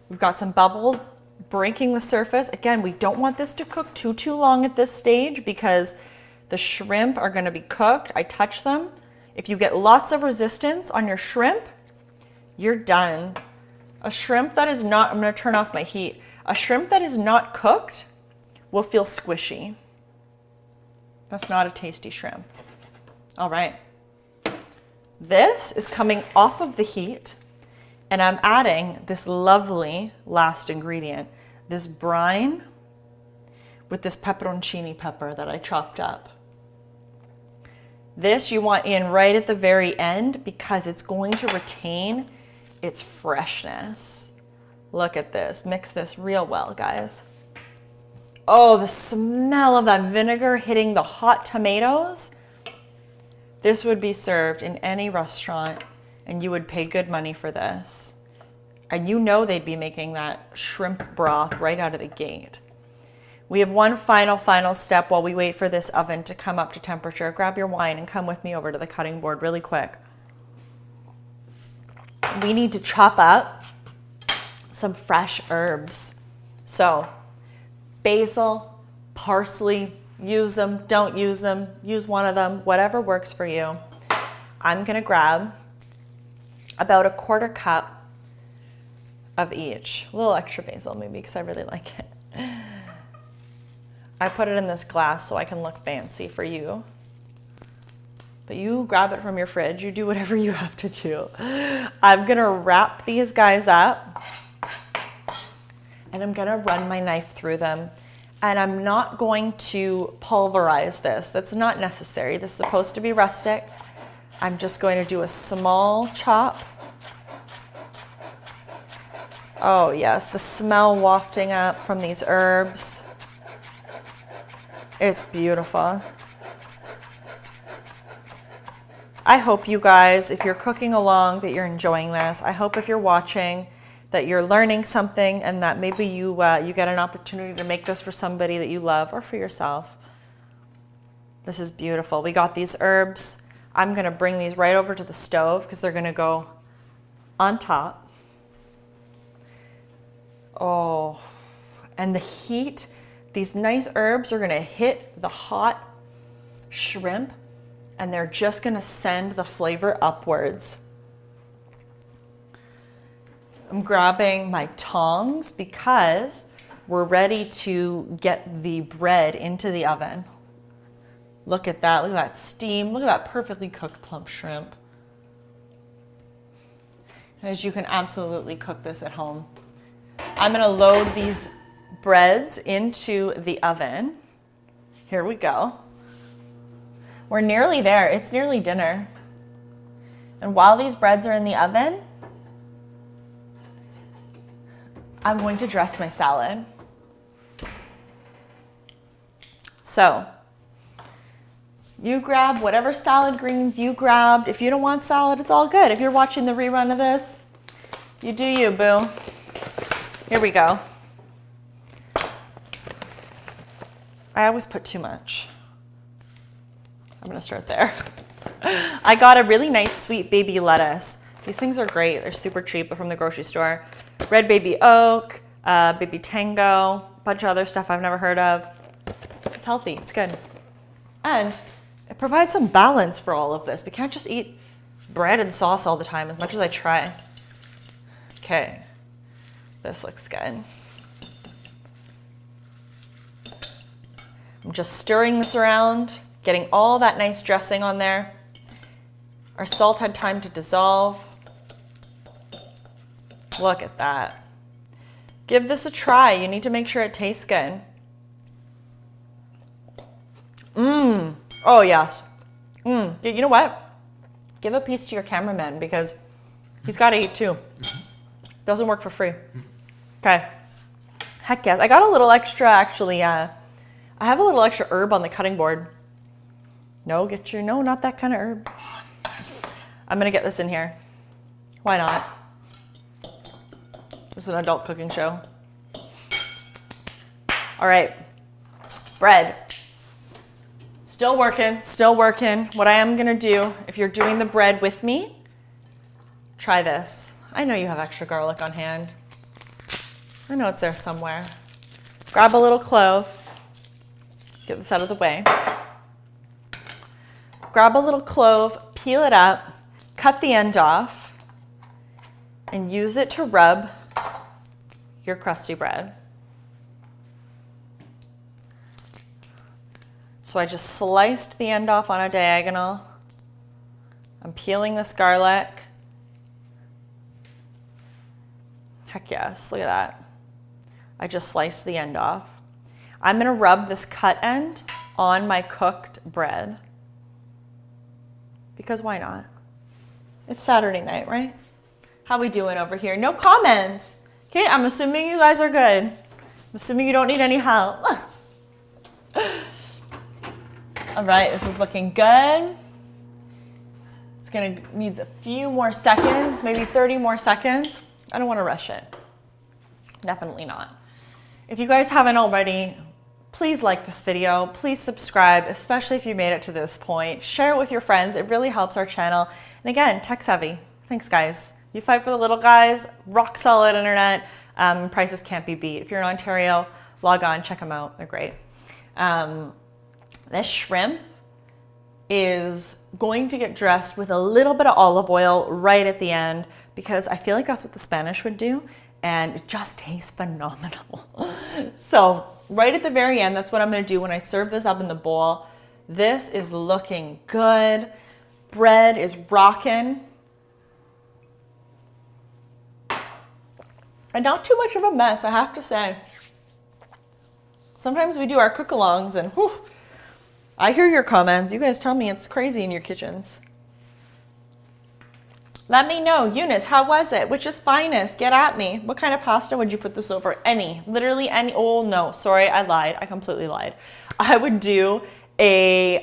We've got some bubbles breaking the surface. Again, we don't want this to cook too long at this stage because the shrimp are going to be cooked. I touch them If you get lots of resistance on your shrimp, you're done. A shrimp that is not, I'm gonna turn off my heat. A shrimp that is not cooked will feel squishy. That's not a tasty shrimp. All right. This is coming off of the heat, and I'm adding this lovely last ingredient, this brine with this pepperoncini pepper that I chopped up. This you want in right at the very end because it's going to retain its freshness. Look at this. Mix this real well, guys. Oh, the smell of that vinegar hitting the hot tomatoes. This would be served in any restaurant and you would pay good money for this. And you know they'd be making that shrimp broth right out of the gate. We have one final step while we wait for this oven to come up to temperature. Grab your wine and come with me over to the cutting board really quick. We need to chop up some fresh herbs. So basil, parsley, use them, don't use them, use one of them, whatever works for you. I'm gonna grab about a 1/4 cup of each. A little extra basil maybe because I really like it. I put it in this glass so I can look fancy for you. But you grab it from your fridge, you do whatever you have to do. I'm gonna wrap these guys up and I'm gonna run my knife through them. And I'm not going to pulverize this. That's not necessary. This is supposed to be rustic. I'm just going to do a small chop. Oh yes, the smell wafting up from these herbs. It's beautiful. I hope you guys, if you're cooking along, that you're enjoying this. I hope if you're watching, that you're learning something and that maybe you get an opportunity to make this for somebody that you love or for yourself. This is beautiful. We got these herbs. I'm gonna bring these right over to the stove because they're gonna go on top. Oh, and the heat, these nice herbs are gonna hit the hot shrimp and they're just gonna send the flavor upwards. I'm grabbing my tongs because we're ready to get the bread into the oven. Look at that, look at that steam, look at that perfectly cooked plump shrimp. As you can absolutely cook this at home. I'm gonna load these breads into the oven. Here we go. We're nearly there, it's nearly dinner. And while these breads are in the oven, I'm going to dress my salad. So, you grab whatever salad greens you grabbed. If you don't want salad, it's all good. If you're watching the rerun of this, you do you, boo. Here we go. I always put too much. I'm gonna start there. I got a really nice sweet baby lettuce. These things are great. They're super cheap, but from the grocery store. Red baby oak, baby tango, a bunch of other stuff I've never heard of. It's healthy, it's good. And it provides some balance for all of this. We can't just eat bread and sauce all the time as much as I try. Okay, this looks good. I'm just stirring this around, getting all that nice dressing on there. Our salt had time to dissolve. Look at that. Give this a try. You need to make sure it tastes good. Oh yes. You know what? Give a piece to your cameraman because he's got to eat too. Doesn't work for free. Okay. Heck yes. I got a little extra actually. I have a little extra herb on the cutting board. No, no, not that kind of herb. I'm gonna get this in here. Why not? This is an adult cooking show. All right, bread. Still working, still working. What I am gonna do, if you're doing the bread with me, try this. I know you have extra garlic on hand. I know it's there somewhere. Grab a little clove. Get this out of the way. Grab a little clove, peel it up, cut the end off, and use it to rub your crusty bread. So I just sliced the end off on a diagonal. I'm peeling this garlic. Heck yes, look at that. I just sliced the end off. I'm gonna rub this cut end on my cooked bread. Because why not? It's Saturday night, right? How we doing over here? No comments. Okay, I'm assuming you guys are good. I'm assuming you don't need any help. All right, this is looking good. It's gonna needs a few more seconds, maybe 30 more seconds. I don't wanna rush it. Definitely not. If you guys haven't already, please like this video, please subscribe, especially if you made it to this point. Share it with your friends, it really helps our channel. And again, tech savvy. Thanks guys. You fight for the little guys, rock solid internet, prices can't be beat. If you're in Ontario, log on, check them out, they're great. This shrimp is going to get dressed with a little bit of olive oil right at the end because I feel like that's what the Spanish would do and it just tastes phenomenal. So right at the very end, that's what I'm gonna do when I serve this up in the bowl. This is looking good. Bread is rocking. And not too much of a mess, I have to say. Sometimes we do our cook-alongs and whew, I hear your comments. You guys tell me it's crazy in your kitchens. Let me know. Eunice, how was it? Which is finest? Get at me. What kind of pasta would you put this over? Any. Literally any. Oh, no. Sorry, I lied. I completely lied. I would do a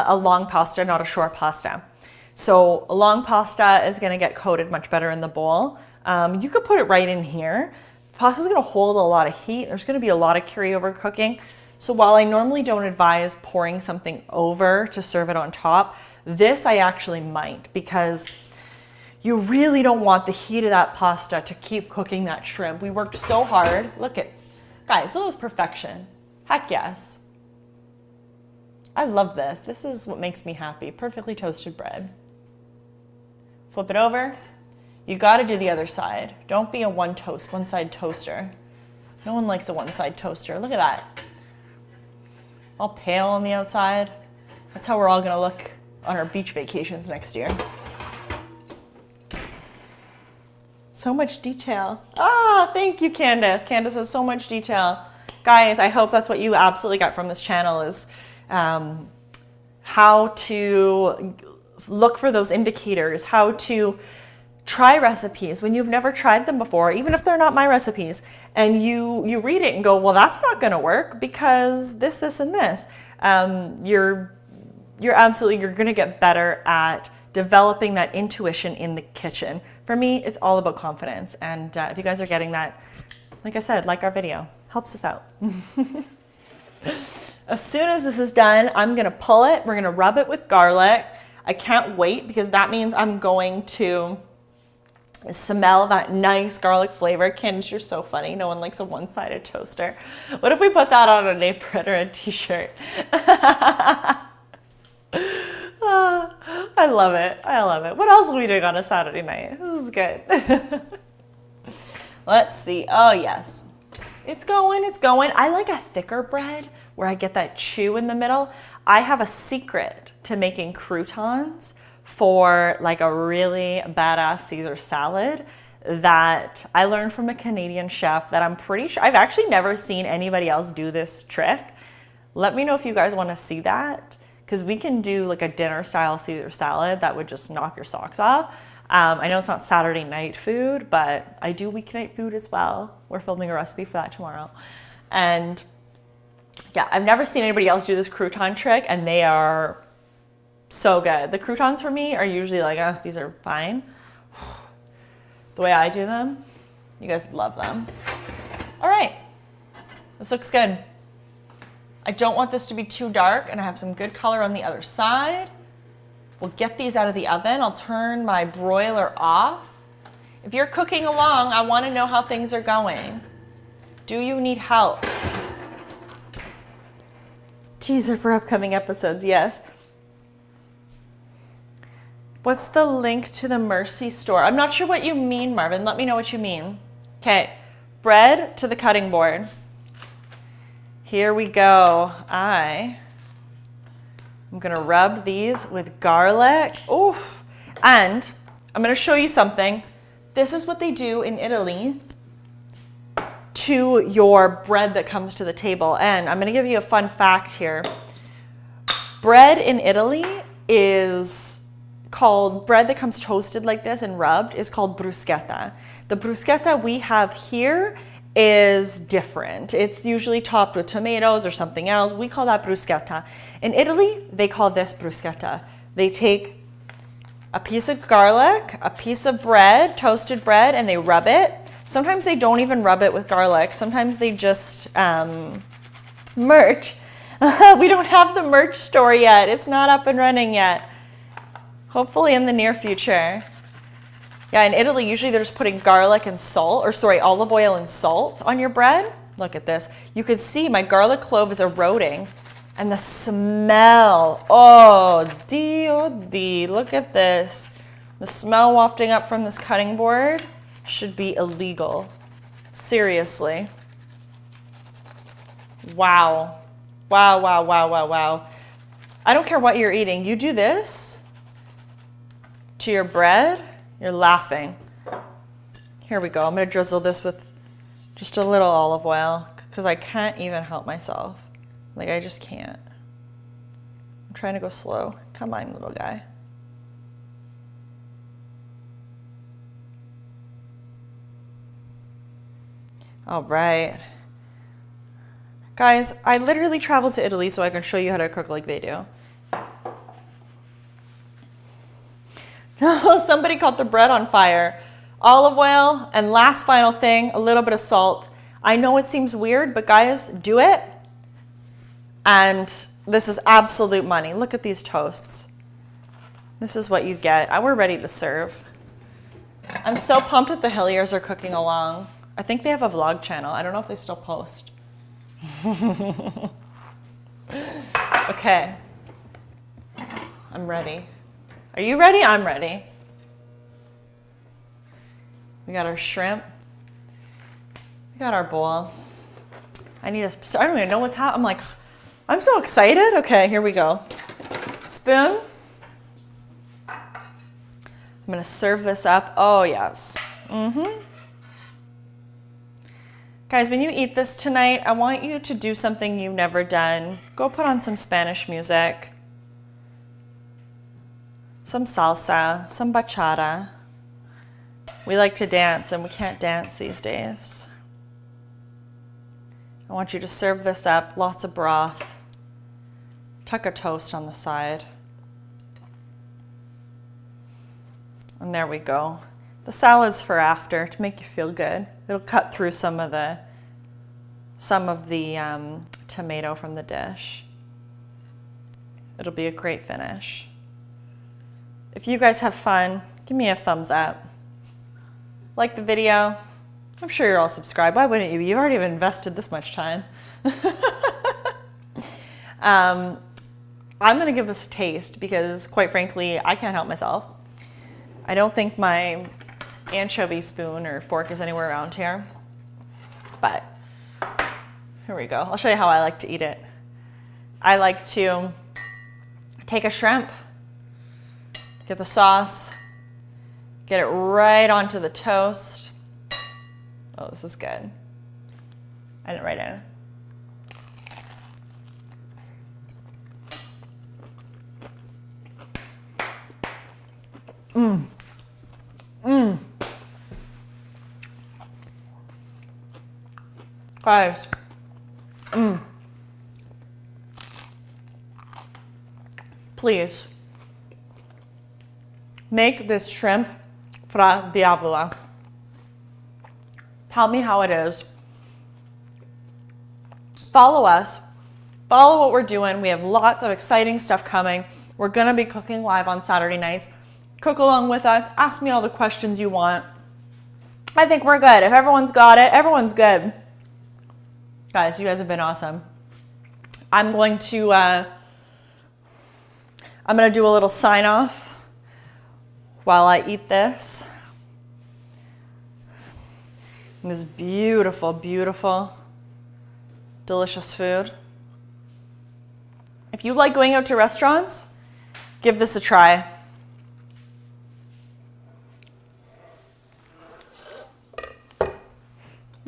long pasta, not a short pasta. So a long pasta is going to get coated much better in the bowl. You could put it right in here. Pasta is going to hold a lot of heat. There's going to be a lot of carryover cooking. So while I normally don't advise pouring something over to serve it on top, this I actually might because you really don't want the heat of that pasta to keep cooking that shrimp. We worked so hard. Look at, guys, that was perfection. Heck yes. I love this. This is what makes me happy. Perfectly toasted bread. Flip it over. You got to do the other side. Don't be a one-side toaster. No one likes a one-side toaster. Look at that. All pale on the outside. That's how we're all going to look on our beach vacations next year. So much detail. Ah, thank you, Candace. Candace has so much detail. Guys, I hope that's what you absolutely got from this channel is how to look for those indicators, how to try recipes when you've never tried them before, even if they're not my recipes, and you read it and go, well, that's not going to work because this, and this. You're going to get better at developing that intuition in the kitchen. For me, it's all about confidence. And if you guys are getting that, like I said, like our video, helps us out. As soon as this is done, I'm going to pull it. We're going to rub it with garlic. I can't wait because that means I'm going to smell that nice garlic flavor. Candace, you're so funny. No one likes a one-sided toaster. What if we put that on an apron or a t-shirt? I love it. I love it. What else are we doing on a Saturday night? This is good. Let's see. Oh, yes. It's going. It's going. I like a thicker bread where I get that chew in the middle. I have a secret to making croutons for like a really badass Caesar salad that I learned from a Canadian chef that I'm pretty sure, I've actually never seen anybody else do this trick. Let me know if you guys want to see that because we can do like a dinner style Caesar salad that would just knock your socks off. I know it's not Saturday night food, but I do weeknight food as well. We're filming a recipe for that tomorrow. And yeah, I've never seen anybody else do this crouton trick and they are so good. The croutons for me are usually like, oh, these are fine. The way I do them, you guys love them. All right, this looks good. I don't want this to be too dark and I have some good color on the other side. We'll get these out of the oven. I'll turn my broiler off. If you're cooking along, I want to know how things are going. Do you need help? Teaser for upcoming episodes, yes. What's the link to the Mercy store? I'm not sure what you mean, Marvin. Let me know what you mean. Okay, bread to the cutting board. Here we go. I'm gonna rub these with garlic. Oof. And I'm gonna show you something. This is what they do in Italy to your bread that comes to the table. And I'm gonna give you a fun fact here. Bread in Italy is called, bread that comes toasted like this and rubbed is called bruschetta. The bruschetta we have here is different. It's usually topped with tomatoes or something else. We call that bruschetta. In Italy, they call this bruschetta. They take a piece of garlic, a piece of bread, toasted bread, and they rub it. Sometimes they don't even rub it with garlic. Sometimes they just merch. We don't have the merch store yet. It's not up and running yet. Hopefully in the near future. Yeah, in Italy, usually they're just putting garlic and salt, or sorry, olive oil and salt on your bread. Look at this. You could see my garlic clove is eroding. And the smell, oh, Dio di, look at this. The smell wafting up from this cutting board should be illegal. Seriously. Wow. Wow, wow, wow, wow, wow. I don't care what you're eating. You do this to your bread, you're laughing. Here we go. I'm going to drizzle this with just a little olive oil because I can't even help myself. Like, I just can't. I'm trying to go slow. Come on, little guy. All right. Guys, I literally traveled to Italy so I can show you how to cook like they do. Somebody caught the bread on fire. Olive oil, and last final thing, a little bit of salt. I know it seems weird, but guys, do it. And this is absolute money. Look at these toasts. This is what you get. We're ready to serve. I'm so pumped that the Hilliers are cooking along. I think they have a vlog channel. I don't know if they still post. Okay. I'm ready. Are you ready? I'm ready. We got our shrimp. We got our bowl. I don't even know what's happening. I'm so excited. Okay, here we go. Spoon. I'm gonna serve this up. Oh yes. Guys, when you eat this tonight, I want you to do something you've never done. Go put on some Spanish music, some salsa, some bachata. We like to dance and we can't dance these days. I want you to serve this up, lots of broth. Tuck a toast on the side. And there we go. The salad's for after to make you feel good. It'll cut through some of the tomato from the dish. It'll be a great finish. If you guys have fun, give me a thumbs up. Like the video. I'm sure you're all subscribed. Why wouldn't you? You've already invested this much time. I'm gonna give this a taste because quite frankly, I can't help myself. I don't think my anchovy spoon or fork is anywhere around here, but here we go. I'll show you how I like to eat it. I like to take a shrimp, get the sauce, get it right onto the toast. Oh, this is good. I didn't write it. Guys, please make this shrimp FRA DIAVOLO. Tell me how it is. Follow us. Follow what we're doing. We have lots of exciting stuff coming. We're going to be cooking live on Saturday nights. Cook along with us. Ask me all the questions you want. I think we're good. If everyone's got it, everyone's good. Guys, you guys have been awesome. I'm going to do a little sign off while I eat this. This beautiful, beautiful, delicious food. If you like going out to restaurants, give this a try.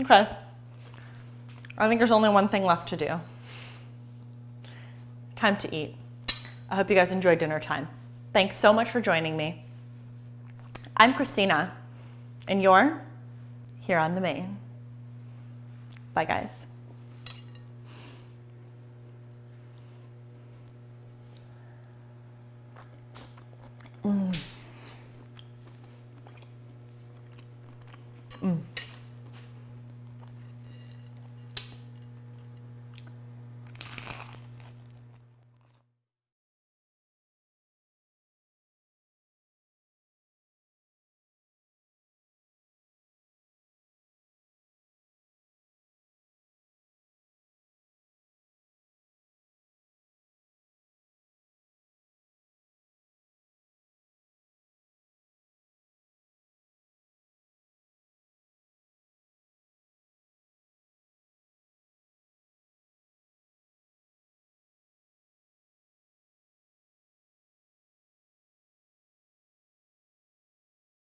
Okay. I think there's only one thing left to do. Time to eat. I hope you guys enjoyed dinner time. Thanks so much for joining me. I'm Christina, and you're here on the main. Bye, guys. Mm.